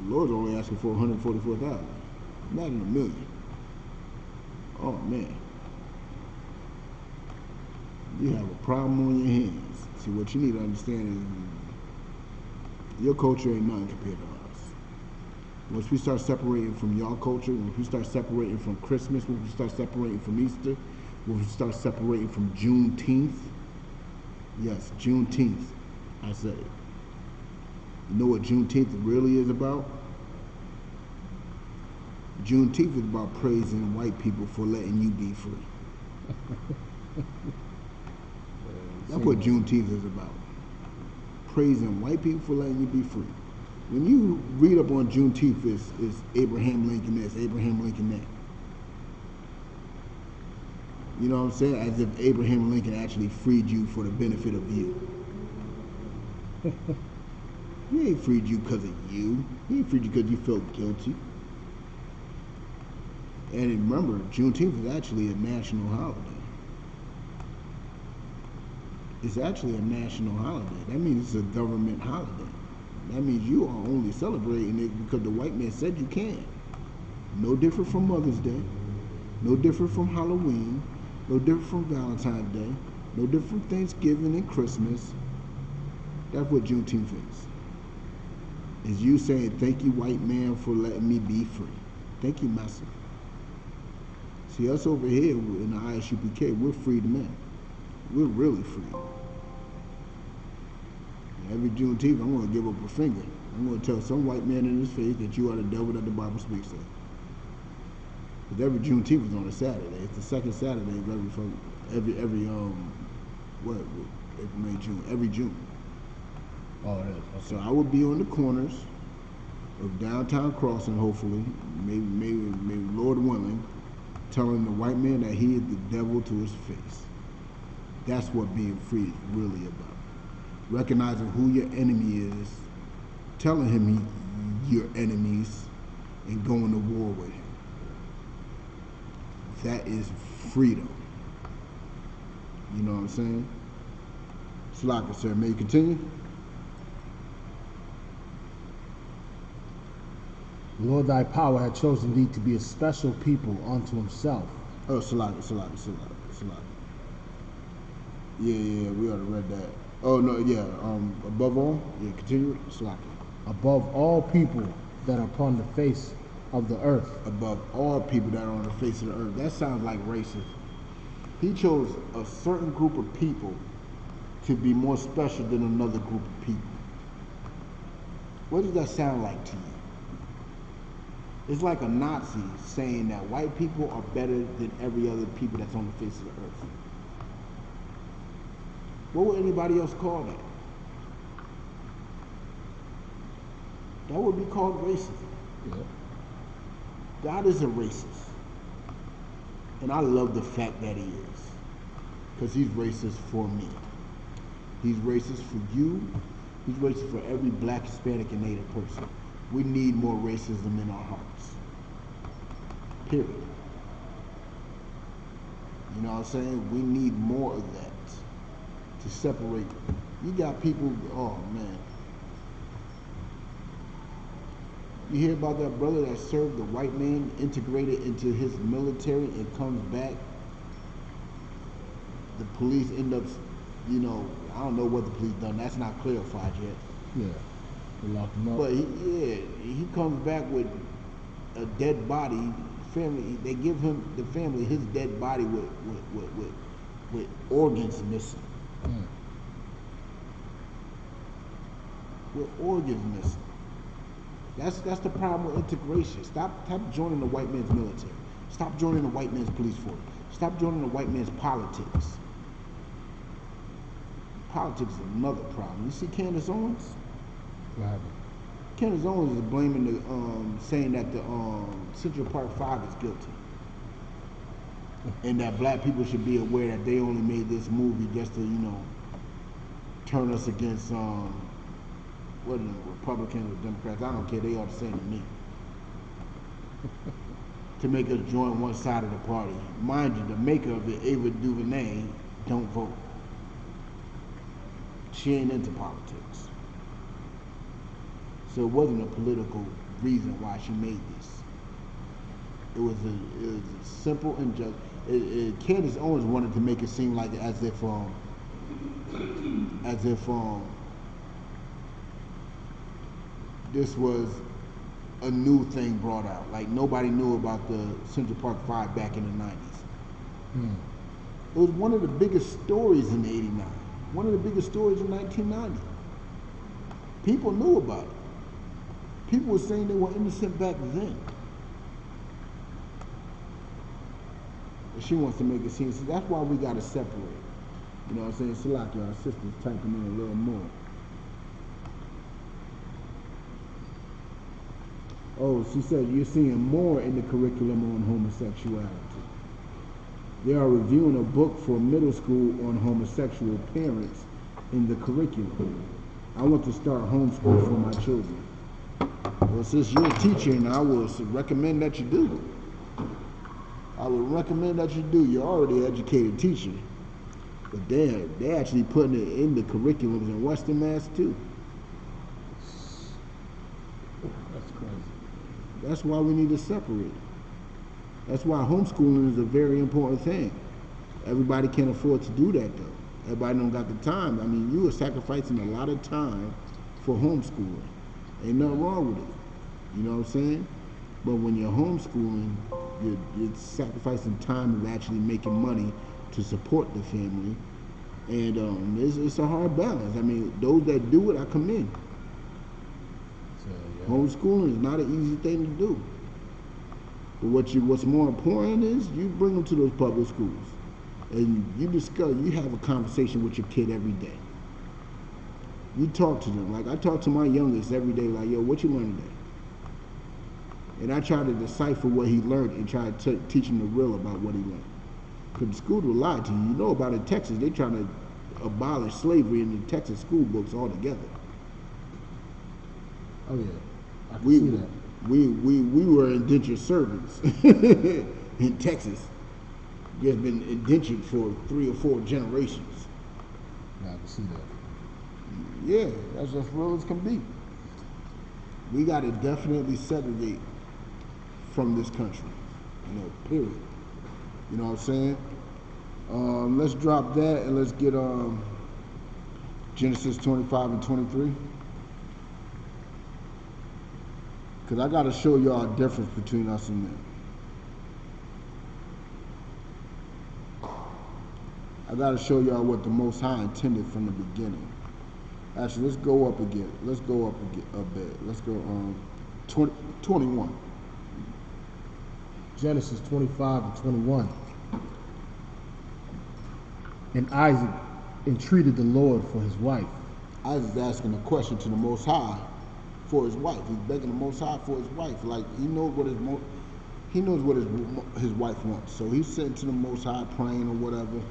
The Lord's only asking for 144,000. Imagine 1 million. Oh man. You have a problem on your hands. See, what you need to understand is your culture ain't nothing compared to ours. Once we start separating from y'all culture, once we start separating from Christmas, once we start separating from Easter, once we start separating from Juneteenth, yes, Juneteenth, I said it. You know what Juneteenth really is about? Juneteenth is about praising white people for letting you be free. That's what Juneteenth is about. Praising white people for letting you be free. When you read up on Juneteenth, is Abraham Lincoln this, Abraham Lincoln that. You know what I'm saying? As if Abraham Lincoln actually freed you for the benefit of you. He ain't freed you because of you. He ain't freed you because you felt guilty. And remember, Juneteenth is actually a national holiday. It's actually a national holiday. That means it's a government holiday. That means you are only celebrating it because the white man said you can. No different from Mother's Day. No different from Halloween. No different from Valentine's Day. No different from Thanksgiving and Christmas. That's what Juneteenth is you saying, thank you, white man, for letting me be free. Thank you, master. See, us over here in the I.S.U.P.K, we're freed men. We're really free. Every Juneteenth, I'm going to give up a finger. I'm going to tell some white man in his face that you are the devil that the Bible speaks of. Because every Juneteenth is on a Saturday. It's the second Saturday of every April, May, June, every June. Oh, it is. Okay. So I would be on the corners of downtown Crossing, hopefully, maybe Lord willing, telling the white man that he is the devil to his face. That's what being free is really about. Recognizing who your enemy is, telling him your enemies, and going to war with him. That is freedom. You know what I'm saying? Slaka, sir, may you continue? The Lord thy power had chosen thee to be a special people unto himself. Oh, Salah. Yeah, we already read that. Oh, no, yeah, above all, yeah, continue it, Salah. Above all people that are upon the face of the earth. Above all people that are on the face of the earth. That sounds like racist. He chose a certain group of people to be more special than another group of people. What does that sound like to you? It's like a Nazi saying that white people are better than every other people that's on the face of the earth. What would anybody else call that? That would be called racism. Yeah. God is a racist. And I love the fact that he is. Because he's racist for me. He's racist for you. He's racist for every black, Hispanic, and Native person. We need more racism in our hearts. Period. You know what I'm saying? We need more of that to separate. You got people, oh man. You hear about that brother that served the white man, integrated into his military, and comes back? The police end up, you know, I don't know what the police done. That's not clarified yet. Yeah. They locked him up. But he comes back with a dead body. Family, they give him, the family, his dead body with organs missing. With organs missing. That's the problem with integration. Stop joining the white man's military. Stop joining the white man's police force. Stop joining the white man's politics. Politics is another problem. You see Candace Owens? What happened? Candace Owens is blaming the, saying that the Central Park 5 is guilty. And that black people should be aware that they only made this movie just to, you know, turn us against, what are the Republicans or Democrats? I don't care, they all the same to me. To make us join one side of the party. Mind you, the maker of it, Ava DuVernay, don't vote. She ain't into politics. So it wasn't a political reason why she made this. It was a simple and just. Candace Owens wanted to make it seem like as if this was a new thing brought out. Like nobody knew about the Central Park 5 back in the 90s. It was one of the biggest stories in '89. One of the biggest stories in 1990. People knew about it. People were saying they were innocent back then. But she wants to make it seem, so that's why we got to separate. You know what I'm saying? Salaki, our sister's typing in a little more. Oh, she said you're seeing more in the curriculum on homosexuality. They are reviewing a book for middle school on homosexual parents in the curriculum. I want to start homeschool for my children. Well, since you're a teacher, and I will recommend that you do. I would recommend that you do. You're already an educated teacher. But they're actually putting it in the curriculums in Western Mass too. That's crazy. That's why we need to separate. That's why homeschooling is a very important thing. Everybody can't afford to do that though. Everybody don't got the time. I mean, you are sacrificing a lot of time for homeschooling. Ain't nothing wrong with it. You know what I'm saying? But when you're homeschooling, you're sacrificing time of actually making money to support the family. And it's a hard balance. I mean, those that do it, I commend. So, yeah. Homeschooling is not an easy thing to do. But what's more important is you bring them to those public schools. And you have a conversation with your kid every day. You talk to them. Like I talk to my youngest every day, like, yo, what you learn today? And I try to decipher what he learned and try to teach him the real about what he learned. Because the school will lie to you. You know about in Texas, they trying to abolish slavery in the Texas school books altogether. Oh yeah, I can see that. We were indentured servants in Texas. Just been indentured for 3 or 4 generations. Yeah, I can see that. Yeah, that's as real as can be. We got to definitely segregate from this country, period. You know what I'm saying? Let's drop that and let's get Genesis 25 and 23. Because I got to show y'all a difference between us and them. I got to show y'all what the Most High intended from the beginning. Actually, let's go up again. Let's go up a bit. Let's go 21. Genesis 25 and 21. And Isaac entreated the Lord for his wife. Isaac's asking a question to the Most High for his wife. He's begging the Most High for his wife. Like he knows what his wife wants. So he's sitting to the Most High, praying or whatever,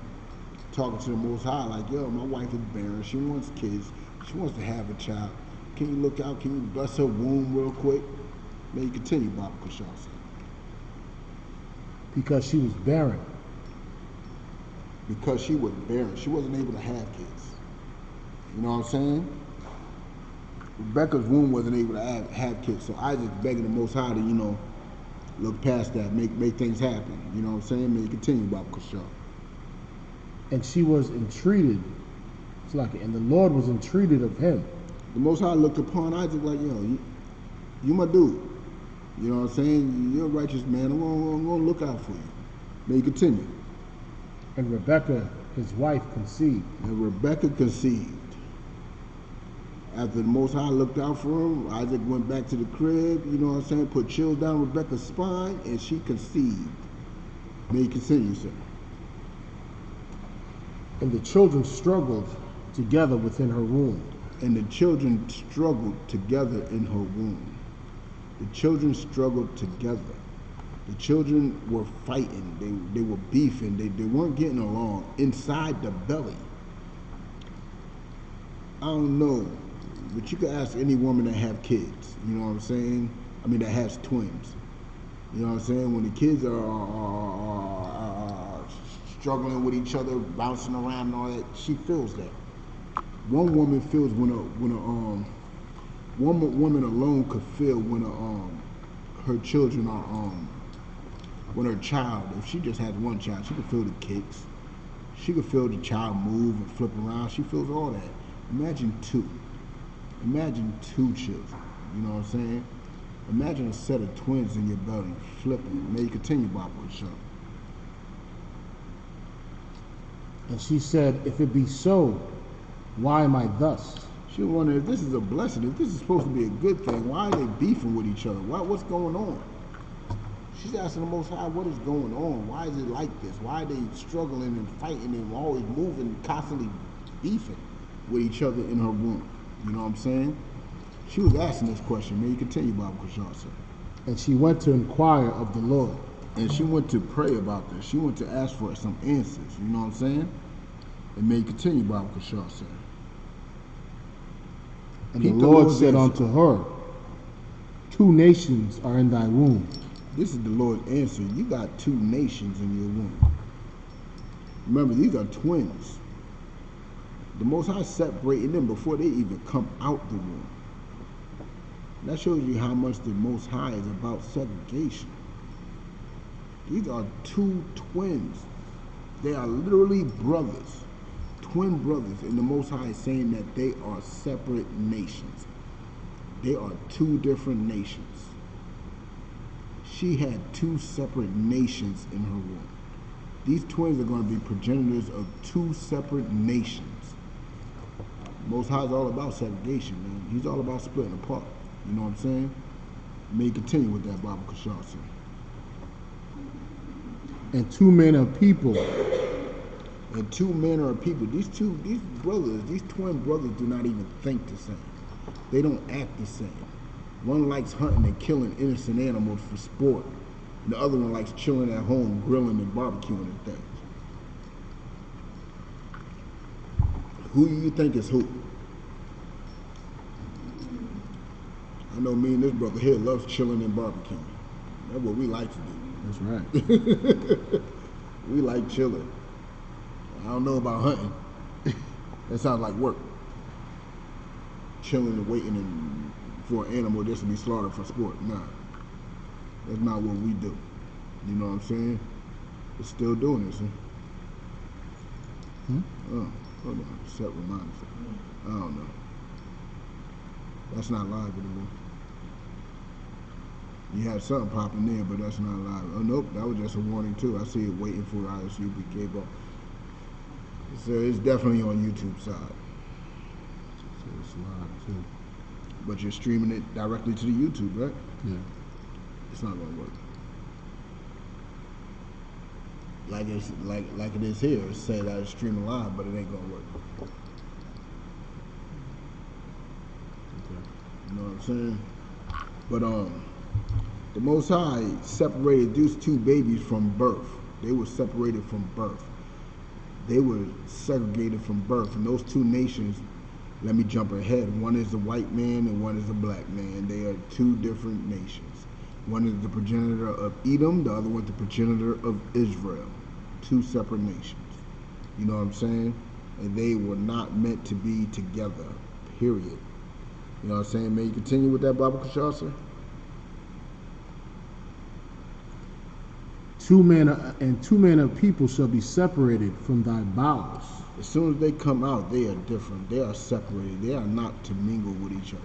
talking to the Most High like, yo, my wife is barren. She wants kids. She wants to have a child. Can you look out? Can you bless her womb real quick? May you continue, Baba Kushal. Because she was barren. Because she was barren. She wasn't able to have kids. You know what I'm saying? Rebecca's womb wasn't able to have kids. So Isaac's begging the Most High to, look past that, make things happen. You know what I'm saying? May you continue, Baba Kushal. And she was entreated. It's like, and the Lord was entreated of him. The Most High looked upon Isaac like, you my dude. You know what I'm saying? You're a righteous man. I'm gonna look out for you. May you continue. And Rebekah, his wife, conceived. And Rebekah conceived. After the Most High looked out for him, Isaac went back to the crib, you know what I'm saying, put chills down Rebekah's spine, and she conceived. May you continue, sir. And the children struggled together within her womb. And the children struggled together in her womb. The children struggled together. The children were fighting. They were beefing. They weren't getting along inside the belly. I don't know, but you could ask any woman that have kids. You know what I'm saying? I mean, that has twins. You know what I'm saying? When the kids are struggling with each other, bouncing around and all that, she feels that. One woman feels one woman alone could feel when her children are when her child, if she just has one child, she could feel the kicks. She could feel the child move and flip around. She feels all that. Imagine two. Imagine two children. You know what I'm saying? Imagine a set of twins in your belly flipping. May you continue, Bob, with the show. And she said, if it be so, why am I thus? She wondered if this is a blessing, if this is supposed to be a good thing, why are they beefing with each other? What's going on? She's asking the Most High, what is going on? Why is it like this? Why are they struggling and fighting and always moving, constantly beefing with each other in her womb? You know what I'm saying? She was asking this question. May you continue, Baba Kushal, sir. And she went to inquire of the Lord. And she went to pray about this. She went to ask for some answers. You know what I'm saying? And may you continue, Baba Kushal, sir. And the Lord said unto her, 2 nations are in thy womb. This is the Lord's answer. You got 2 nations in your womb. Remember, these are twins. The Most High separating them before they even come out the womb. That shows you how much the Most High is about segregation. These are 2 twins. They are literally brothers, twin brothers, and the Most High is saying that they are separate nations. They are 2 different nations. She had 2 separate nations in her womb. These twins are going to be progenitors of 2 separate nations. Most High is all about segregation, man. He's all about splitting apart. You know what I'm saying? May continue with that, Baba Kushal. And 2 men are people. And 2 men are people. These brothers, these twin brothers do not even think the same. They don't act the same. One likes hunting and killing innocent animals for sport. And the other one likes chilling at home, grilling and barbecuing and things. Who do you think is who? I know me and this brother here loves chilling and barbecuing. That's what we like to do. That's right. We like chilling. I don't know about hunting. That sounds like work. Chilling and waiting and for an animal just to be slaughtered for sport. Nah, that's not what we do. You know what I'm saying? It's still doing this. Oh, hold on. Set reminders. I don't know. That's not live anymore. You had something popping there, but that's not live. Oh, nope. That was just a warning, too. I see it waiting for I.S.U.P.K. But so it's definitely on YouTube side. So it's live, too. But you're streaming it directly to the YouTube, right? Yeah. It's not going to work. Like it is here. It say that it's streaming live, but it ain't gonna work. Okay. You know what I'm saying? But the Most High separated these two babies from birth. They were separated from birth. They were segregated from birth. And those two nations, let me jump ahead. One is the white man and one is the black man. They are two different nations. One is the progenitor of Edom, the other one the progenitor of Israel. Two separate nations. You know what I'm saying? And they were not meant to be together, period. You know what I'm saying? May you continue with that, Baba Kushal, sir? Two men of people shall be separated from thy bowels. As soon as they come out, they are different. They are separated. They are not to mingle with each other.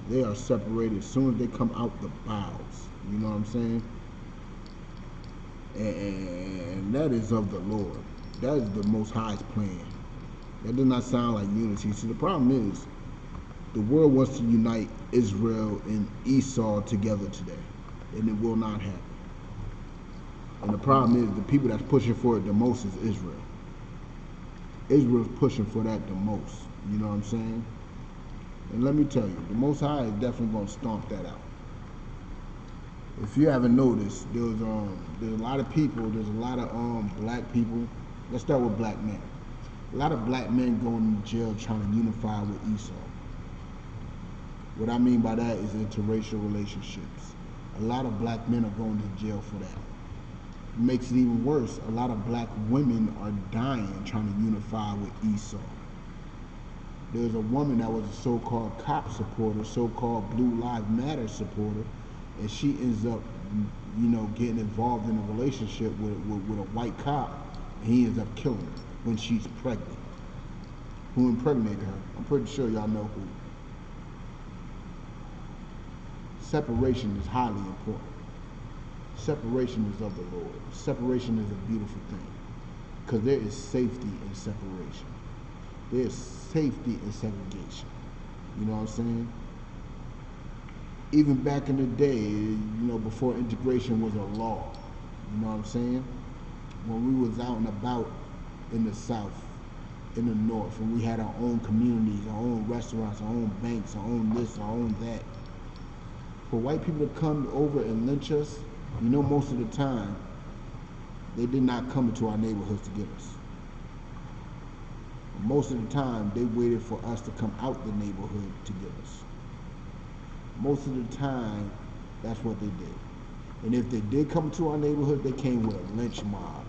They are separated as soon as they come out the bowels. You know what I'm saying? And that is of the Lord. That is the Most High's plan. That does not sound like unity. See, the problem is, the world wants to unite Israel and Esau together today, and it will not happen. And the problem is, the people that's pushing for it the most is Israel. Israel's pushing for that the most. You know what I'm saying? And let me tell you, the Most High is definitely going to stomp that out. If you haven't noticed, there's a lot of people, there's a lot of black people. Let's start with black men. A lot of black men going to jail trying to unify with Esau. What I mean by that is interracial relationships. A lot of black men are going to jail for that. It makes it even worse. A lot of black women are dying trying to unify with Esau. There's a woman that was a so-called cop supporter, so-called Blue Lives Matter supporter, and she ends up, you know, getting involved in a relationship with a white cop, and he ends up killing her when she's pregnant. Who impregnated her? I'm pretty sure y'all know who. Separation is highly important. Separation is of the Lord. Separation is a beautiful thing, because there is safety in separation. There is safety in segregation. You know what I'm saying? Even back in the day, you know, before integration was a law, you know what I'm saying? When we was out and about in the South, in the North, and we had our own communities, our own restaurants, our own banks, our own this, our own that. For white people to come over and lynch us, you know, most of the time, they did not come into our neighborhoods to get us. Most of the time, they waited for us to come out the neighborhood to get us. Most of the time, that's what they did. And if they did come to our neighborhood, they came with a lynch mob.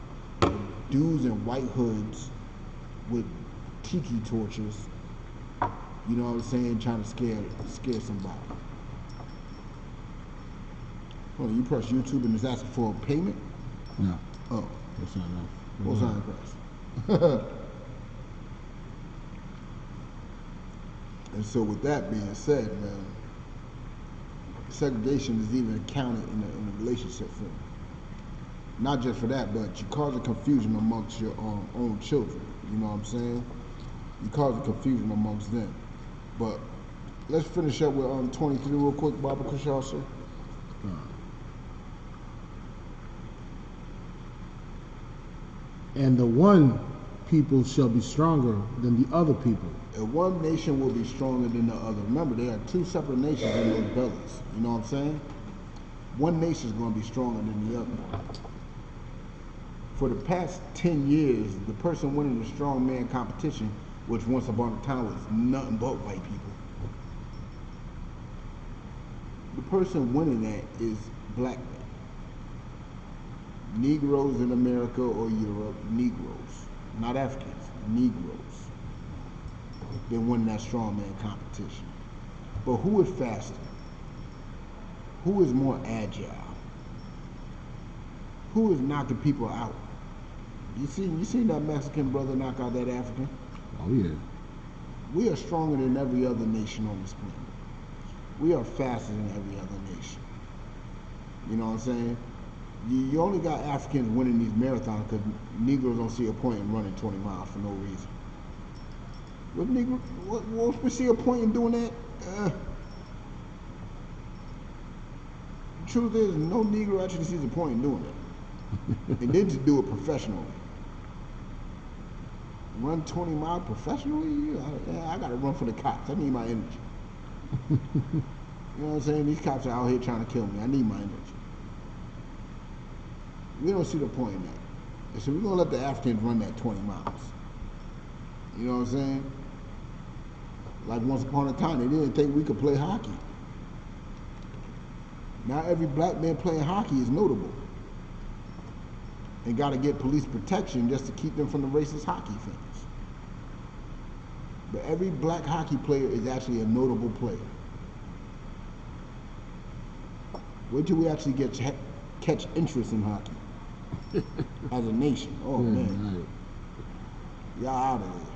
Dudes in white hoods with tiki torches, you know what I'm saying, trying to scare somebody. Oh, you press YouTube and it's asking for a payment? No. Oh. That's not enough. What's on the press? And so with that being said, man, segregation is even counted in a relationship form. Not just for that, but you cause a confusion amongst your own children. You know what I'm saying? You cause a confusion amongst them. But let's finish up with 23 real quick, Baba Kushal, sir. And the one people shall be stronger than the other people. And one nation will be stronger than the other. Remember, there are two separate nations in those bellies. You know what I'm saying? One nation is going to be stronger than the other. For the past 10 years, the person winning the strongman competition, which once upon a time was nothing but white people, the person winning that is black men. Negroes in America or Europe, Negroes, not Africans, Negroes. They win that strongman competition. But who is faster? Who is more agile? Who is knocking people out? You seen that Mexican brother knock out that African? Oh yeah. We are stronger than every other nation on this planet. We are faster than every other nation. You know what I'm saying? You only got Africans winning these marathons because Negroes don't see a point in running 20 miles for no reason. What we see a point in doing that? The truth is, no Negro actually sees a point in doing it. And then to do it professionally. Run 20 miles professionally? I gotta run for the cops. I need my energy. You know what I'm saying? These cops are out here trying to kill me. I need my energy. We don't see the point in that. And so we're gonna let the Africans run that 20 miles. You know what I'm saying? Like once upon a time, they didn't think we could play hockey. Now every black man playing hockey is notable. And gotta get police protection just to keep them from the racist hockey fans. But every black hockey player is actually a notable player. Wait till we actually catch interest in hockey as a nation. Oh man, right. Y'all out of there.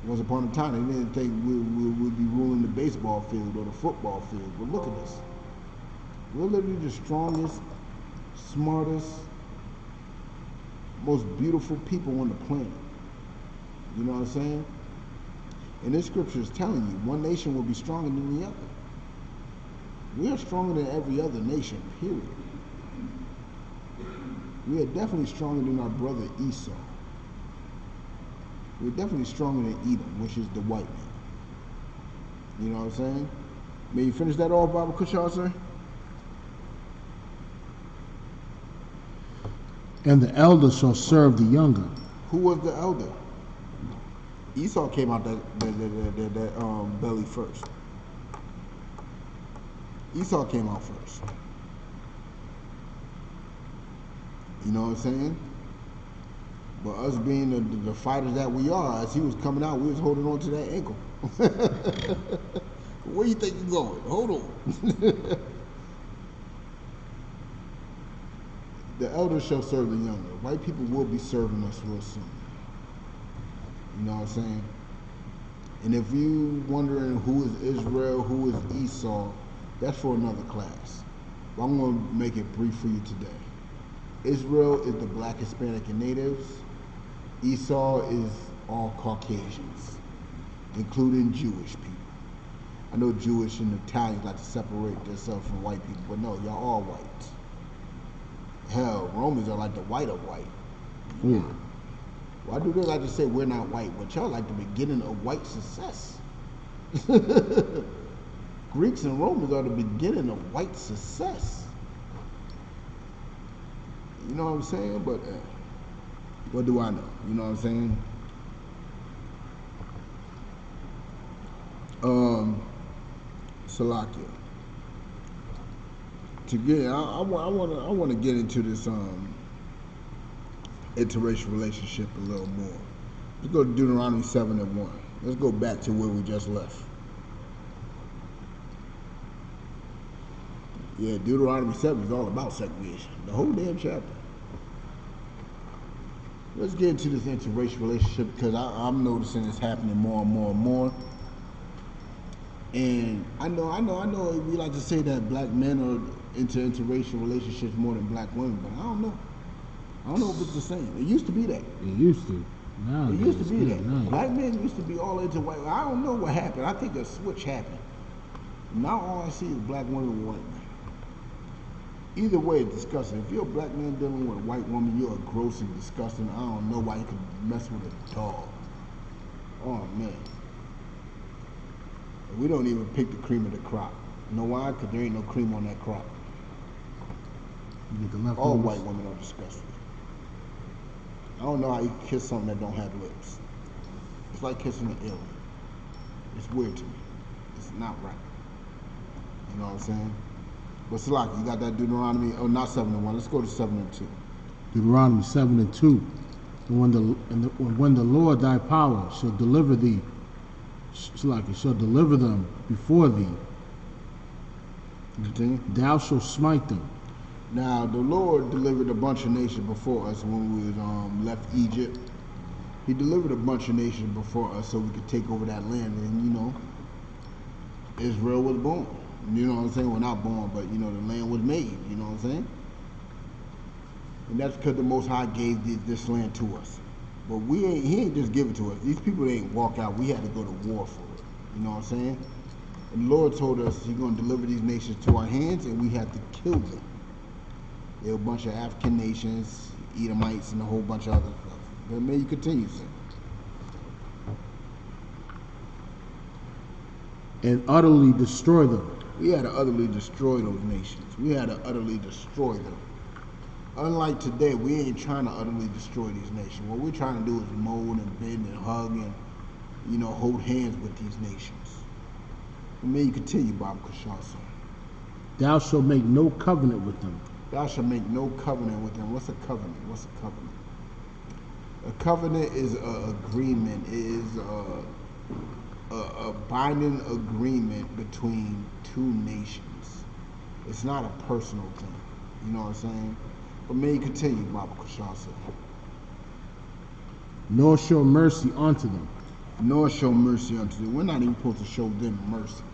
Once upon a time, they didn't think we'd be ruling the baseball field or the football field. But look at us. We're literally the strongest, smartest, most beautiful people on the planet. You know what I'm saying? And this scripture is telling you, one nation will be stronger than the other. We are stronger than every other nation, period. We are definitely stronger than our brother Esau. We're definitely stronger than Edom, which is the white man. You know what I'm saying? May you finish that off, Bible Kushal, sir? And the elder shall serve the younger. Who was the elder? Esau came out that belly first. Esau came out first. You know what I'm saying? But us being the fighters that we are, as he was coming out, we was holding on to that ankle. Where you think you're going? Hold on. The elder shall serve the younger. White people will be serving us real soon. You know what I'm saying? And if you wondering who is Israel, who is Esau, that's for another class. But I'm going to make it brief for you today. Israel is the black, Hispanic, and natives. Esau is all Caucasians, including Jewish people. I know Jewish and Italians like to separate themselves from white people, but no, y'all all white. Hell, Romans are like the white of white. Yeah. Why do they like to say we're not white? But y'all like the beginning of white success. Greeks and Romans are the beginning of white success. You know what I'm saying? But what do I know? You know what I'm saying? Salakia. I want to get into this interracial relationship a little more. Let's go to Deuteronomy 7:1. Let's go back to where we just left. Yeah, Deuteronomy 7 is all about segregation. The whole damn chapter. Let's get into this interracial relationship because I'm noticing it's happening more and more and more. And I know we like to say that black men are into interracial relationships more than black women, but I don't know. I don't know if it's the same. It used to be that. It used to. Now It used to be that. Nice. Black men used to be all into white. I don't know what happened. I think a switch happened. Now all I see is black women and white men. Either way, it's disgusting. If you're a black man dealing with a white woman, you're gross and disgusting. I don't know why you could mess with a dog. Oh, man. We don't even pick the cream of the crop. You know why? Because there ain't no cream on that crop. You get the leftovers. All white women are disgusting. I don't know how you kiss something that don't have lips. It's like kissing an alien. It's weird to me. It's not right. You know what I'm saying? But Salaki, you got that Deuteronomy, oh, not 7:1. Let's go to 7:2. Deuteronomy 7:2. And when the Lord thy power shall deliver thee, like it shall deliver them before thee. Continue. Thou shalt smite them. Now the Lord delivered a bunch of nations before us when we was left Egypt. He delivered a bunch of nations before us so we could take over that land, and you know, Israel was born. You know what I'm saying? Well, not born, but you know, the land was made. You know what I'm saying? And that's because the Most High gave this land to us. But He ain't just give it to us. These people ain't walk out. We had to go to war for it. You know what I'm saying? And the Lord told us He's going to deliver these nations to our hands, and we have to kill them. There were a bunch of African nations, Edomites, and a whole bunch of other stuff. But may you continue, sir. And utterly destroy them. We had to utterly destroy those nations. We had to utterly destroy them. Unlike today, we ain't trying to utterly destroy these nations. What we're trying to do is mold and bend and hug and, you know, hold hands with these nations. And may you continue, Bob Kashasa. Thou shalt make no covenant with them. Thou shalt make no covenant with them. What's a covenant? What's a covenant? A covenant is an agreement, is a binding agreement between two nations. It's not a personal thing. You know what I'm saying? But may you continue, Baba Kashasa. Nor show mercy unto them. Nor show mercy unto them. We're not even supposed to show them mercy.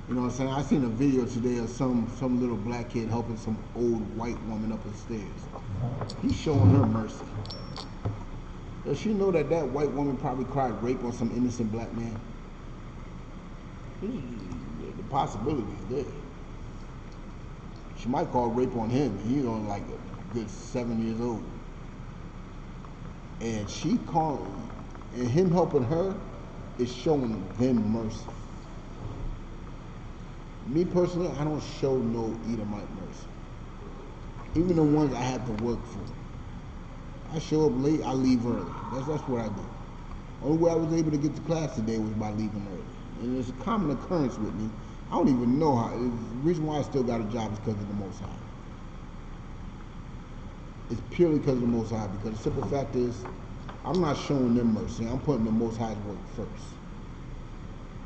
You know what I'm saying? I seen a video today of some little black kid helping some old white woman up the stairs. He's showing her mercy. Does she know that white woman probably cried rape on some innocent black man? The possibility is there. She might call rape on him, and he's only like a good 7 years old. And and him helping her is showing them mercy. Me personally, I don't show no Edomite mercy. Even the ones I have to work for. I show up late, I leave early. That's what I do. Only way I was able to get to class today was by leaving early. And it's a common occurrence with me. I don't even know how. The reason why I still got a job is because of the Most High. It's purely because of the Most High. Because the simple fact is, I'm not showing them mercy. I'm putting the Most High's work first.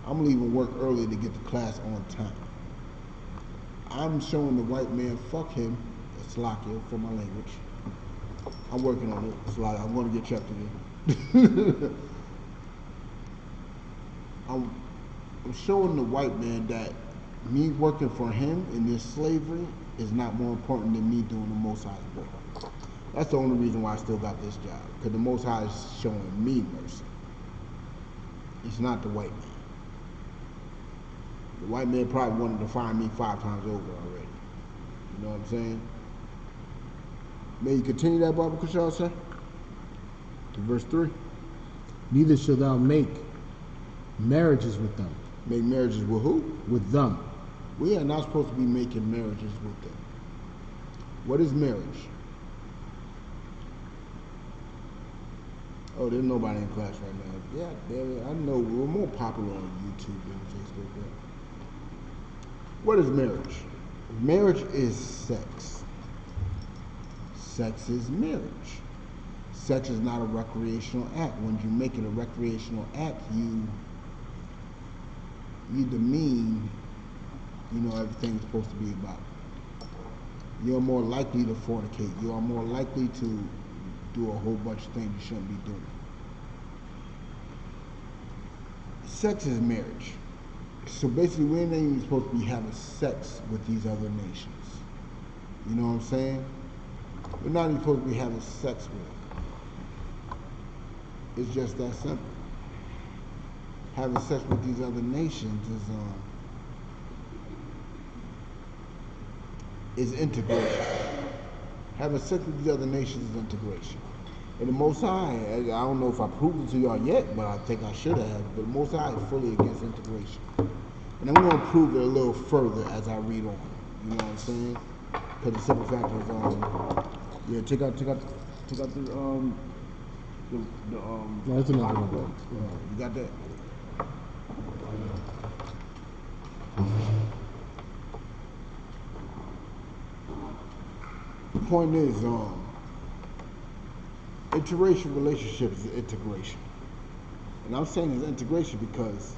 I'm leaving work early to get to class on time. I'm showing the white man, fuck him, Slakia for my language. I'm working on it. Slakia, I'm going to get checked again. I'm showing the white man that me working for him in this slavery is not more important than me doing the Most High's work. That's the only reason why I still got this job, because the Most High is showing me mercy. It's not the white man. The white man probably wanted to find me 5 times over already. You know what I'm saying? May you continue that, Baba Kushal, sir? To verse 3. Neither shalt thou make marriages with them. Make marriages with who? With them. We are not supposed to be making marriages with them. What is marriage? Oh, there's nobody in class right now. Yeah, damn it. I know we're more popular on YouTube than Facebook. But what is marriage? Marriage is sex. Sex is marriage. Sex is not a recreational act. When you make it a recreational act, you demean, everything it's supposed to be about. You're more likely to fornicate. You are more likely to do a whole bunch of things you shouldn't be doing. Sex is marriage. So basically, we ain't even supposed to be having sex with these other nations. You know what I'm saying? We're not even supposed to be having sex with them. It's just that simple. Having sex with these other nations is integration. Having sex with these other nations is integration. And the Most High, I don't know if I proved it to y'all yet, but I think I should have, but the Most High is fully against integration. And I'm going to prove it a little further as I read on. You know what I'm saying? Because the simple fact is, check out the That's another one. You got that? The point is, interracial relationships is integration. And I'm saying it's integration because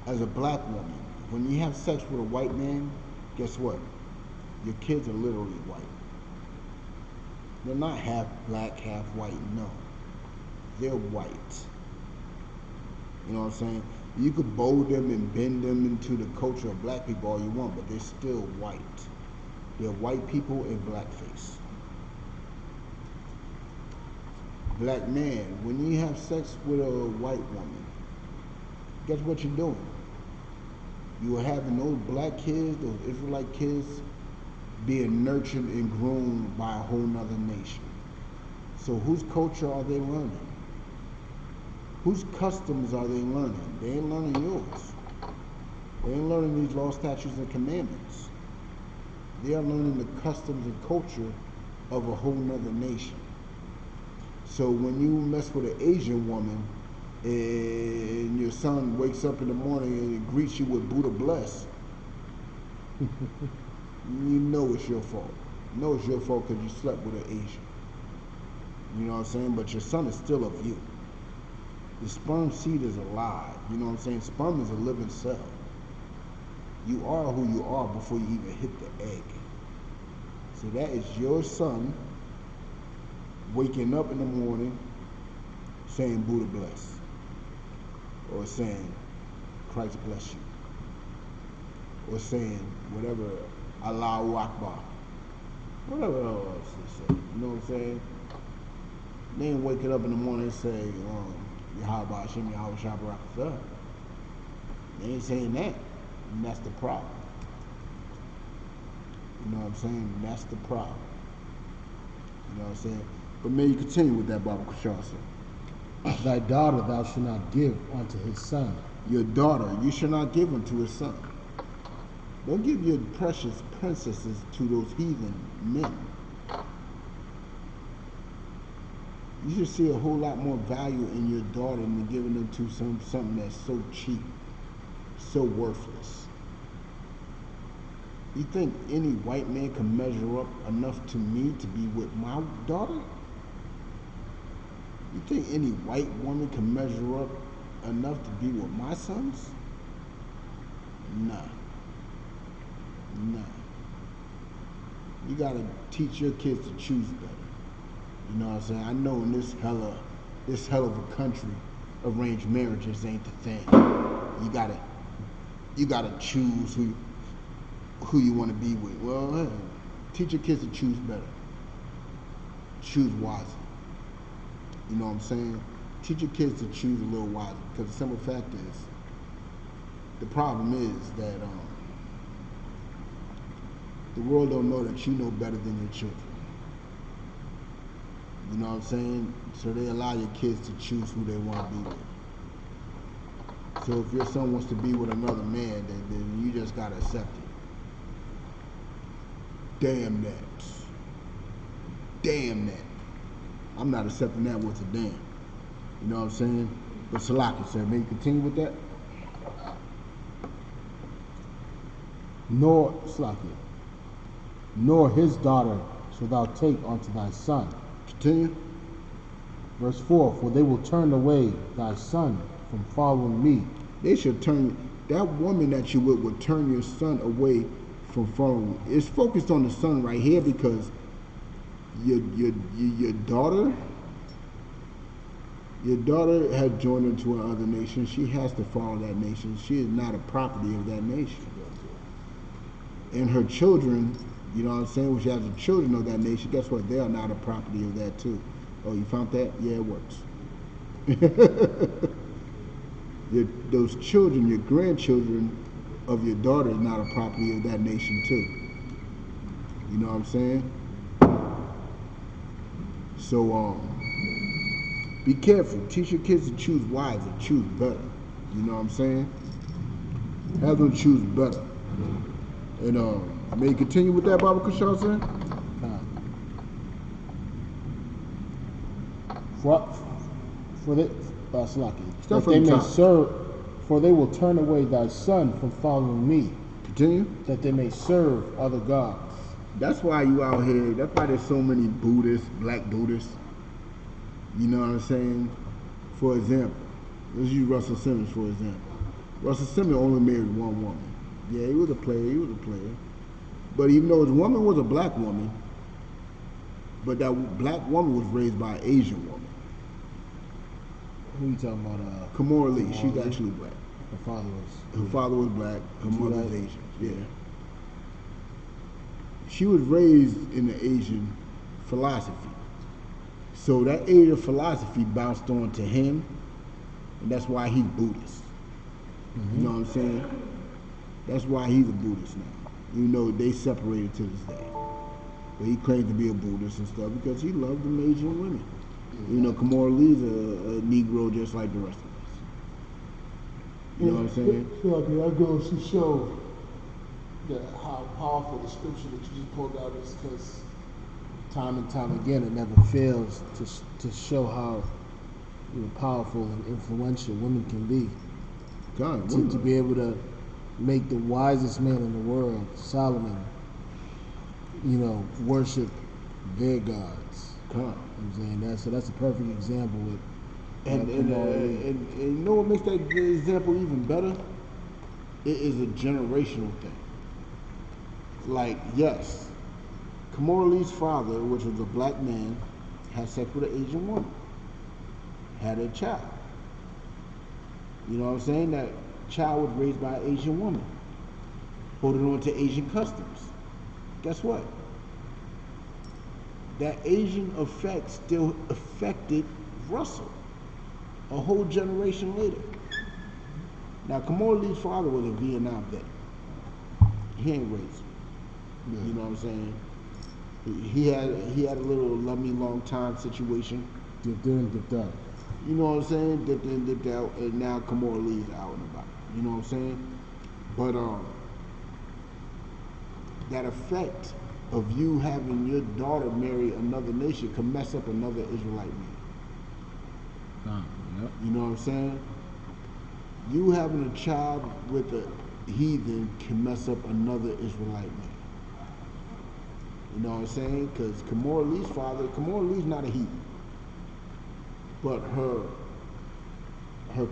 as a black woman, when you have sex with a white man, guess what? Your kids are literally white. They're not half black, half white, no. They're white. You know what I'm saying? You could mold them and bend them into the culture of black people all you want, but they're still white. They're white people in blackface. Black man, when you have sex with a white woman, guess what you're doing? You are having those black kids, those Israelite kids, being nurtured and groomed by a whole nother nation. So whose culture are they learning? Whose customs are they learning? They ain't learning yours. They ain't learning these law, statutes, and commandments. They are learning the customs and culture of a whole nother nation. So when you mess with an Asian woman and your son wakes up in the morning and greets you with Buddha bless, you know it's your fault. You know it's your fault because you slept with an Asian. You know what I'm saying? But your son is still of you. The sperm seed is alive. You know what I'm saying? Sperm is a living cell. You are who you are before you even hit the egg. So that is your son waking up in the morning saying Buddha bless, or saying Christ bless you, or saying whatever, Allahu Akbar, whatever else they say. You know what I'm saying? They ain't waking up in the morning and say Yahweh Hashem Yahweh Shabbat. They ain't saying that, and that's the problem. You know what I'm saying? That's the problem. You know what I'm saying? But may you continue with that, Baba Kashasa. Thy daughter thou shalt not give unto his son. Your daughter you shall not give unto his son. Don't give your precious princesses to those heathen men. You should see a whole lot more value in your daughter than giving them to something that's so cheap, so worthless. You think any white man can measure up enough to me to be with my daughter? You think any white woman can measure up enough to be with my sons? Nah. Nah. You gotta teach your kids to choose better. You know what I'm saying? I know in this hell of a country, arranged marriages ain't the thing. You gotta choose who you want to be with. Well, hey, teach your kids to choose better. Choose wisely. You know what I'm saying? Teach your kids to choose a little wisely, because the simple fact is, the problem is that the world don't know that you know better than your children. You know what I'm saying? So they allow your kids to choose who they want to be with. So if your son wants to be with another man, then you just gotta accept it. Damn that. Damn that. I'm not accepting that with a damn. You know what I'm saying? But Salaki said, may you continue with that? Nor his daughter shalt thou take unto thy son. Continue. Verse 4, for they will turn away thy son from following me. They should turn, that woman that you with would turn your son away from following. It's focused on the son right here because your daughter had joined into another nation. She has to follow that nation. She is not a property of that nation. And her children, you know what I'm saying, when she has the children of that nation, guess what? They are not a property of that too. Oh, you found that? Yeah, it works. Those children, your grandchildren of your daughter, is not a property of that nation too. You know what I'm saying? So be careful. Teach your kids to choose wisely, choose better. You know what I'm saying? Have them choose better. And may you continue with that, Baba Kushal saying? For they may serve, for they will turn away thy son from following me. Continue. That they may serve other gods. That's why you out here, that's why there's so many Buddhists, black Buddhists. You know what I'm saying? For example, Let's use Russell Simmons for example. Russell Simmons only married one woman. Yeah, he was a player. But even though his woman was a black woman, but that black woman was raised by an Asian woman. Who you talking about? Kamora Lee. She's actually black. Her father was black. Her mother's Asian. Yeah. She was raised in the Asian philosophy. So that Asian philosophy bounced on to him, and that's why he's Buddhist. You know what I'm saying? That's why he's a Buddhist now. You know, they separated to this day. But he claims to be a Buddhist and stuff because he loved them Asian women. You know, Kamora Lee's a Negro just like the rest of us. You know what I'm saying? So that goes to show that how powerful the scripture that you just pulled out is, because time and time again it never fails to show how powerful and influential women can be. God, to be able to make the wisest man in the world, Solomon, worship their gods. God. I'm saying that's a perfect example with. And you know what makes that example even better? It is a generational thing. Like, yes, Kamora Lee's father, which was a black man, had sex with an Asian woman, had a child. You know what I'm saying? That child was raised by an Asian woman, holding on to Asian customs. Guess what? That Asian effect still affected Russell a whole generation later. Now, Kamora Lee's father was a Vietnam vet. He ain't raised. Yeah. You know what I'm saying? He had a little love me long time situation. Dipped in, dipped out. You know what I'm saying? Dipped in, dipped out, and now Kamora Lee's out and about. You know what I'm saying? But that effect of you having your daughter marry another nation can mess up another Israelite man. Yep. You know what I'm saying? You having a child with a heathen can mess up another Israelite man. You know what I'm saying? Because Kamora Lee's father, Kamora Lee's not a heathen. But her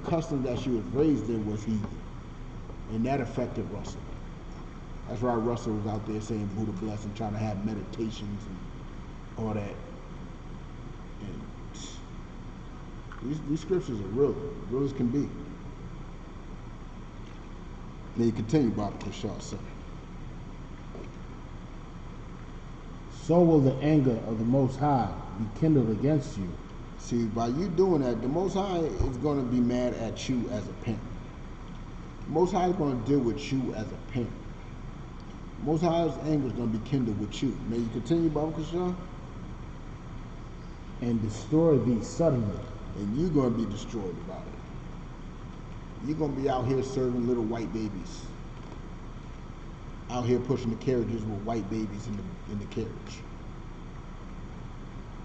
custom that she was raised in was heathen. And that affected Russell. That's why Russell was out there saying Buddha bless and trying to have meditations and all that. And these scriptures are real as can be. Now you continue, Baba Kushal, sir. So will the anger of the Most High be kindled against you. See, by you doing that, the Most High is going to be mad at you as a parent. The Most High is going to deal with you as a parent. The Most High's anger is going to be kindled with you. May you continue, Baba Kushal? And destroy thee suddenly. And you're going to be destroyed about it. You're going to be out here serving little white babies. Out here pushing the carriages with white babies in the carriage.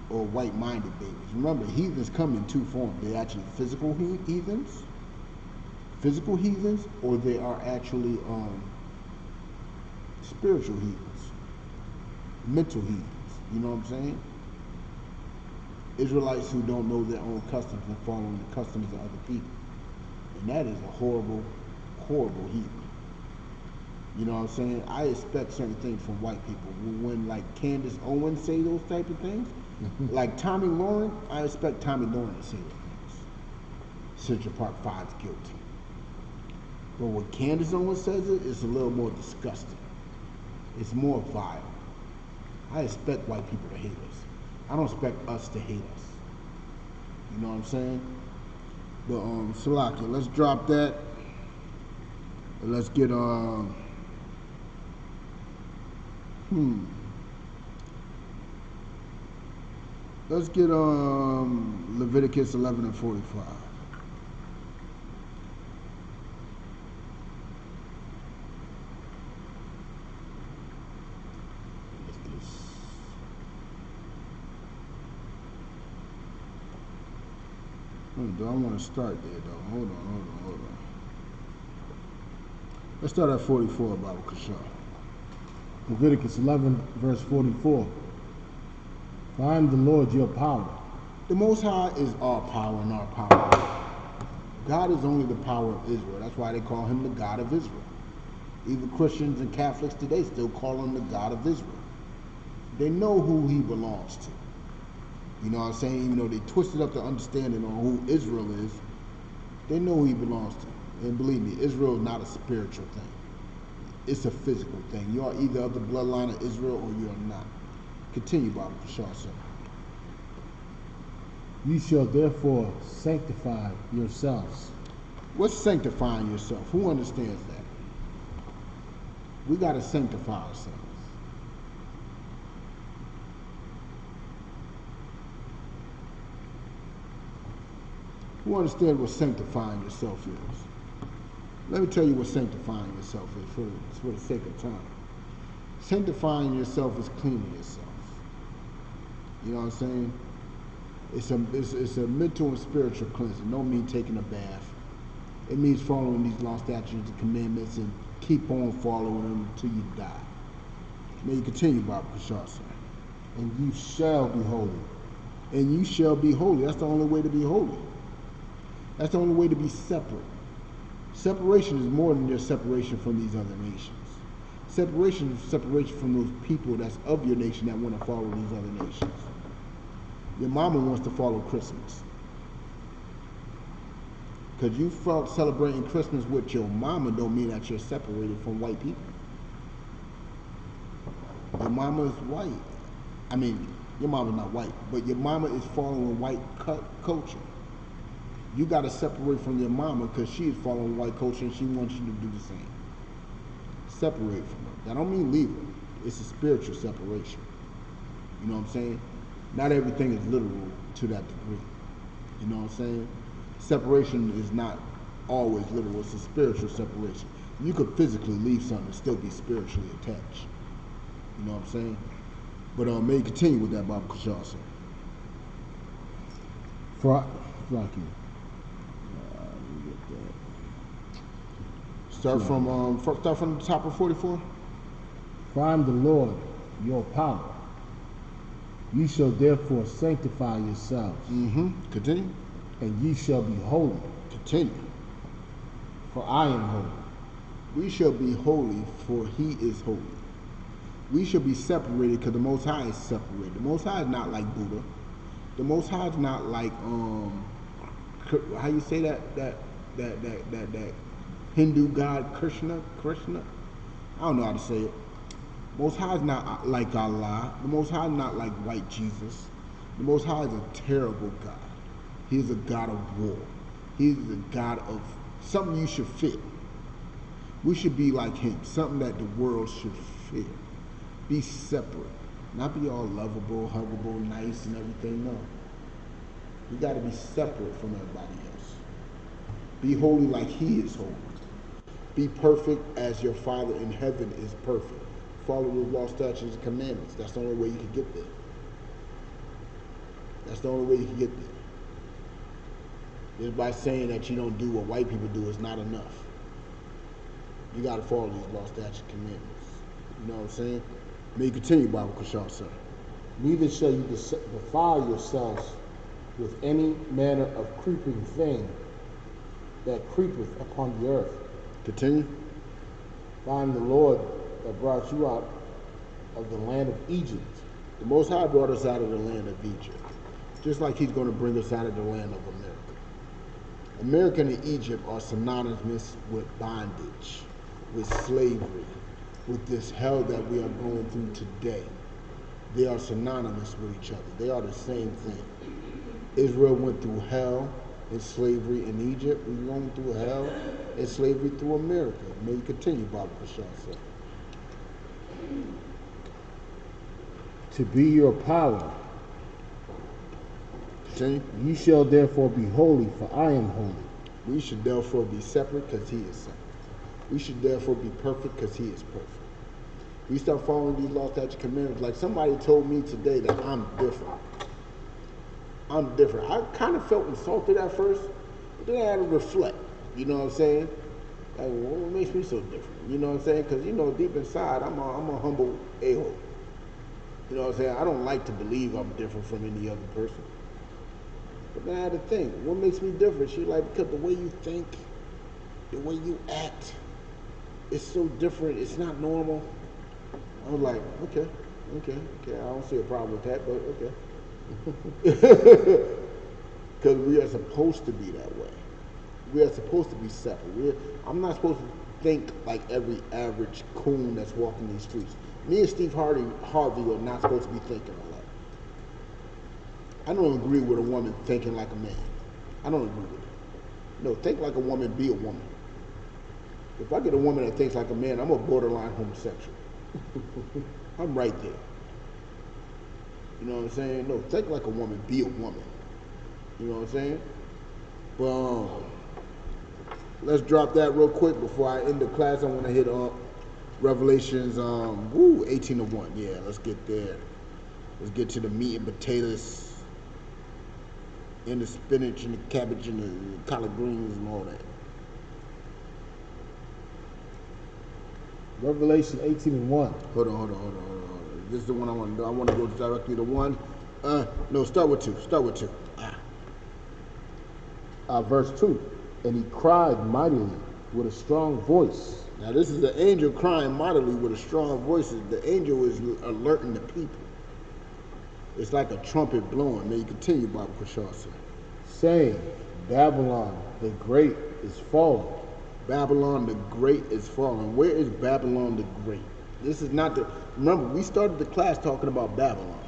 Or white-minded babies. Remember, heathens come in two forms. They're actually physical heathens, or they are actually spiritual heathens, mental heathens. You know what I'm saying? Israelites who don't know their own customs and following the customs of other people. And that is a horrible, horrible heathen. You know what I'm saying? I expect certain things from white people. When like Candace Owens say those type of things, like Tommy Lauren, I expect Tommy Lauren to say those things. Central Park 5's guilty. But when Candace Owens says it, it's a little more disgusting. It's more vile. I expect white people to hate us. I don't expect us to hate us. You know what I'm saying? But Salaki, let's drop that. And let's get Let's get Leviticus 11 and 45. Do I want to start there though? Hold on. Let's start at 44, Baba Kushal. Leviticus 11, verse 44. For I am the Lord your power. The Most High is our power and our power. God is only the power of Israel. That's why they call him the God of Israel. Even Christians and Catholics today still call him the God of Israel. They know who he belongs to. You know what I'm saying? Even though they twisted up the understanding on who Israel is, they know who he belongs to. And believe me, Israel is not a spiritual thing. It's a physical thing. You are either of the bloodline of Israel or you are not. Continue, Bible Prashad, sir. You shall therefore sanctify yourselves. What's sanctifying yourself? Who understands that? We got to sanctify ourselves. Who understands what sanctifying yourself is? Let me tell you what sanctifying yourself is for the sake of time. Sanctifying yourself is cleaning yourself. You know what I'm saying? It's a mental and spiritual cleansing. Don't mean taking a bath. It means following these law, statutes, and commandments and keep on following them until you die. May you continue, Bible Prashad, sir. And you shall be holy. And you shall be holy. That's the only way to be holy. That's the only way to be separate. Separation is more than just separation from these other nations. Separation is separation from those people that's of your nation that want to follow these other nations. Your mama wants to follow Christmas. Because you felt celebrating Christmas with your mama don't mean that you're separated from white people. Your mama is white. I mean, your mama's not white, but your mama is following white culture. You got to separate from your mama because she is following white culture and she wants you to do the same. Separate from her. That don't mean leave her. It's a spiritual separation. You know what I'm saying? Not everything is literal to that degree. You know what I'm saying? Separation is not always literal. It's a spiritual separation. You could physically leave something and still be spiritually attached. You know what I'm saying? But may you continue with that, Bob Kushal, sir. Thank you. Start from the top of 44. For I am the Lord, your power. You shall therefore sanctify yourselves. Continue. And ye shall be holy. Continue. For I am holy. We shall be holy, for he is holy. We shall be separated because the Most High is separated. The Most High is not like Buddha. The Most High is not like how you say that Hindu god Krishna. I don't know how to say it. Most High is not like Allah. The Most High is not like white Jesus. The Most High is a terrible God. He is a God of war. He is a God of something you should fear. We should be like him, something that the world should fear. Be separate. Not be all lovable, huggable, nice, and everything. No. You got to be separate from everybody else. Be holy like he is holy. Be perfect as your Father in heaven is perfect. Follow those law, statutes, and commandments. That's the only way you can get there. That's the only way you can get there. Just by saying that you don't do what white people do is not enough. You got to follow these law, statutes, and commandments. You know what I'm saying? May you continue, Bible Kushal, sir. Neither shall you defile yourselves with any manner of creeping thing that creepeth upon the earth. Continue. For I am the Lord that brought you out of the land of Egypt. The Most High brought us out of the land of Egypt, just like he's going to bring us out of the land of America. America and Egypt are synonymous with bondage, with slavery, with this hell that we are going through today. They are synonymous with each other. They are the same thing. Israel went through hell and slavery in Egypt. We're going through hell and slavery through America. May you continue, Bible Prashad, sir. To be your power. Continue. You shall therefore be holy, for I am holy. We should therefore be separate because he is separate. We should therefore be perfect because he is perfect. We start following these law, statutes, commandments. Like somebody told me today that I'm different. I'm different. I kind of felt insulted at first, but then I had to reflect. You know what I'm saying? Like, well, what makes me so different? You know what I'm saying? Because, you know, deep inside, I'm a humble a-hole. You know what I'm saying? I don't like to believe I'm different from any other person. But then I had to think, what makes me different? She like, because the way you think, the way you act, it's so different. It's not normal. I was like, okay. I don't see a problem with that, but okay. Because we are supposed to be that way. We are supposed to be separate. I'm not supposed to think like every average coon that's walking these streets. Me and Steve Harvey are not supposed to be thinking like that. I don't agree with a woman thinking like a man. I don't agree with it. No, think like a woman, be a woman. If I get a woman that thinks like a man, I'm a borderline homosexual. I'm right there. You know what I'm saying? No, think like a woman, be a woman. You know what I'm saying? But let's drop that real quick before I end the class. I want to hit Revelations 18:1. Yeah, let's get there. Let's get to the meat and potatoes and the spinach and the cabbage and the collard greens and all that. Revelation 18:1. Hold on. This is the one I want to do. I want to go directly to 1. No, start with 2. Verse 2. And he cried mightily with a strong voice. Now this is the angel crying mightily with a strong voice. The angel is alerting the people. It's like a trumpet blowing. May you continue, Baba Kushar, sir. Saying, Babylon the Great is fallen. Babylon the Great is fallen. Where is Babylon the Great? This is not the... Remember, we started the class talking about Babylon.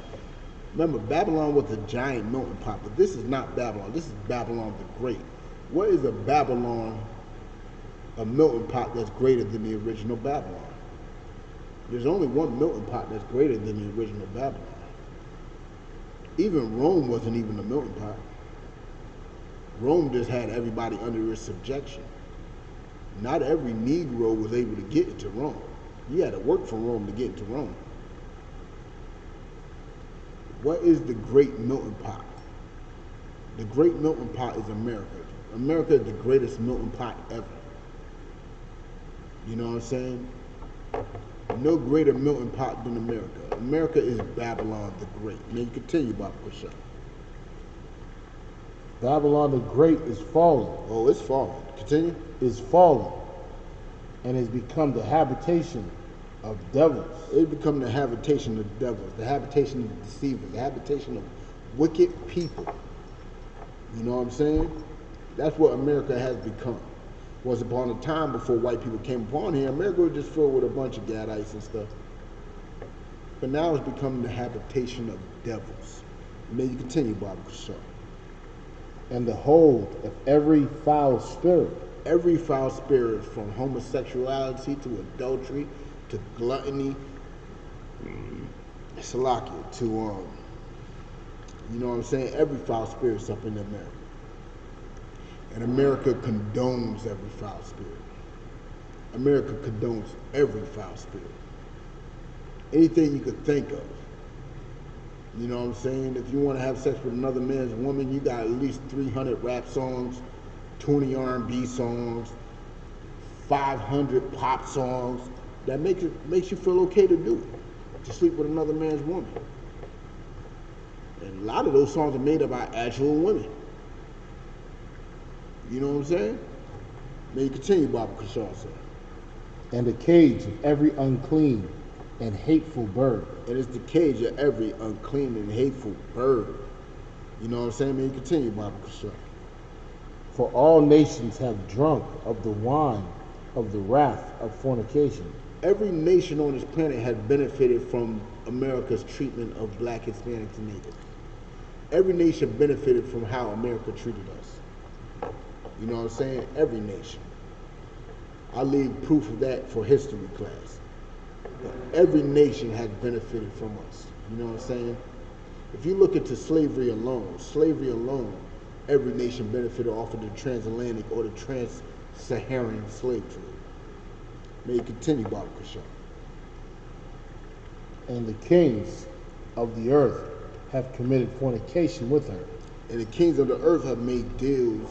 Remember, Babylon was a giant melting pot, but this is not Babylon. This is Babylon the Great. What is a Babylon, a melting pot that's greater than the original Babylon? There's only one melting pot that's greater than the original Babylon. Even Rome wasn't even a melting pot. Rome just had everybody under its subjection. Not every Negro was able to get into Rome. You had to work for Rome to get into Rome. What is the great melting pot? The great melting pot is America. America is the greatest melting pot ever. You know what I'm saying? No greater melting pot than America. America is Babylon the Great. Now you continue, Baba Kushar. Babylon the Great is fallen. Oh, it's fallen. Continue. Is fallen and has become the habitation of devils. It's become the habitation of devils, the habitation of deceivers, the habitation of wicked people. You know what I'm saying? That's what America has become. Once upon a time, before white people came upon here, America was just filled with a bunch of gadites and stuff. But now it's become the habitation of devils. And then you continue, Baba Kushar. And the hold of every foul spirit. Every foul spirit, from homosexuality to adultery to gluttony, salakia, to you know what I'm saying? Every foul spirit's up in America. And America condones every foul spirit. America condones every foul spirit. Anything you could think of. You know what I'm saying? If you want to have sex with another man's woman, you got at least 300 rap songs, 20 R&B songs, 500 pop songs that makes you feel okay to do it, to sleep with another man's woman. And a lot of those songs are made up by actual women. You know what I'm saying? May you continue, Baba Kushar, sir. And the cage of every unclean and hateful bird. And it's the cage of every unclean and hateful bird. You know what I'm saying? May you continue, Baba Kushar. For all nations have drunk of the wine of the wrath of fornication. Every nation on this planet has benefited from America's treatment of black, Hispanics, and natives. Every nation benefited from how America treated us. You know what I'm saying? Every nation. I leave proof of that for history class. But every nation has benefited from us. You know what I'm saying? If you look into slavery alone, every nation benefited off of the transatlantic or the trans-Saharan slave trade. May you continue, Baba Kushar. And the kings of the earth have committed fornication with her. And the kings of the earth have made deals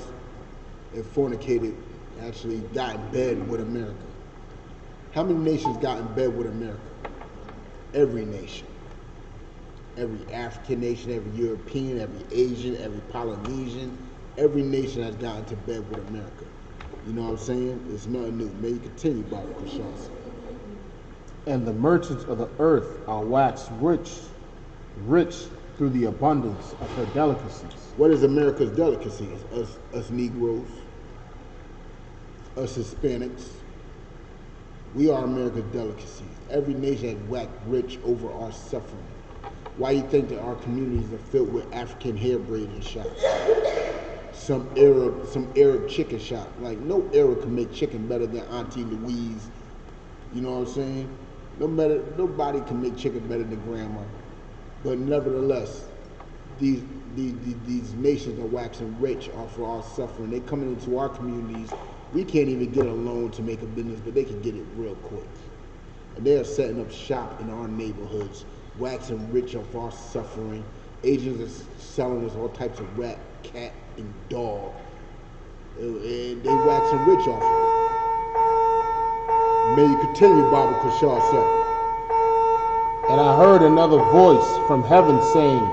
and fornicated, actually got in bed with America. How many nations got in bed with America? Every nation. every African nation, every European, every Asian, every Polynesian, every nation has gotten to bed with America. You know what I'm saying? It's nothing new. May you continue, Baba Kushas. And the merchants of the earth are waxed rich through the abundance of her delicacies. What is America's delicacies? Us Negroes, us Hispanics. We are America's delicacies. Every nation has waxed rich over our suffering. Why do you think that our communities are filled with African hair braiding shops? Some Arab chicken shop. Like, no Arab can make chicken better than Auntie Louise. You know what I'm saying? Nobody can make chicken better than grandma. But nevertheless, these nations are waxing rich off of our suffering. They coming into our communities. We can't even get a loan to make a business, but they can get it real quick. And they are setting up shop in our neighborhoods, waxing rich off our suffering. Asians are selling us all types of rat, cat, and dog. And they waxing rich off of it. May you continue, Baba Kushar, sir. And I heard another voice from heaven saying,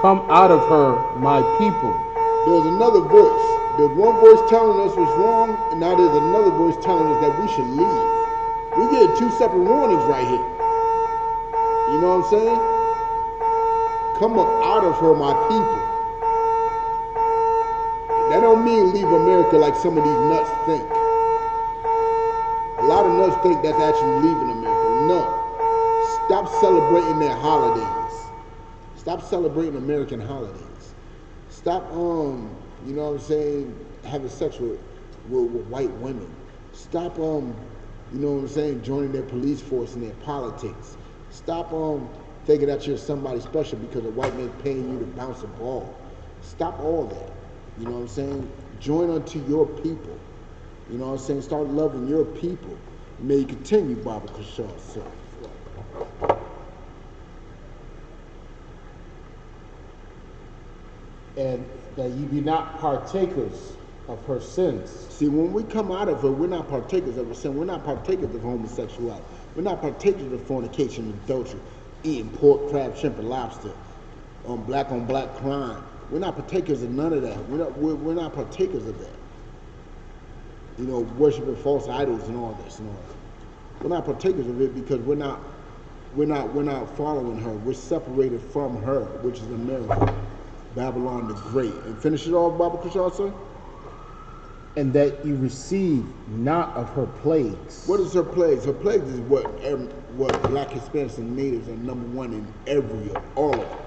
"Come out of her, my people." There's another voice. There's one voice telling us what's wrong, and now there's another voice telling us that we should leave. We get two separate warnings right here. You know what I'm saying? Come up out of her, my people. That don't mean leave America like some of these nuts think. A lot of nuts think that's actually leaving America. No. Stop celebrating their holidays. Stop celebrating American holidays. Stop, you know what I'm saying, having sex with white women. Stop, you know what I'm saying, joining their police force and their politics. Stop thinking that you're somebody special because a white man's paying you to bounce a ball. Stop all that. You know what I'm saying? Join unto your people. You know what I'm saying? Start loving your people. May you continue, Baba Kushar, sir. And that ye be not partakers of her sins. See, when we come out of her, we're not partakers of her sin. We're not partakers of homosexuality. We're not partakers of fornication and adultery, eating pork, crab, shrimp, and lobster, on black crime. We're not partakers of none of that. We're not partakers of that. You know, worshiping false idols and all this and all that. We're not partakers of it because we're not following her. We're separated from her, which is America, Babylon the Great. And finish it off, Baba Kushar, sir. And that you receive not of her plagues. What is her plagues? Her plagues is what black Hispanics and natives are number one in all of them.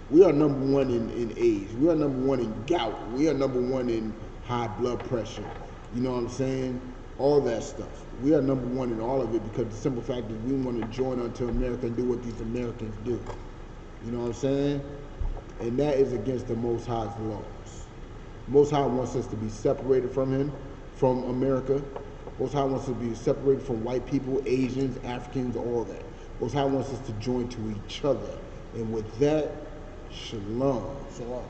We are number one in AIDS. We are number one in gout. We are number one in high blood pressure. You know what I'm saying? All that stuff. We are number one in all of it because the simple fact is we want to join unto America and do what these Americans do. You know what I'm saying? And that is against the Most High's laws. Most High wants us to be separated from him, from America. Most High wants us to be separated from white people, Asians, Africans, all that. Most High wants us to join to each other. And with that, shalom. Shalom.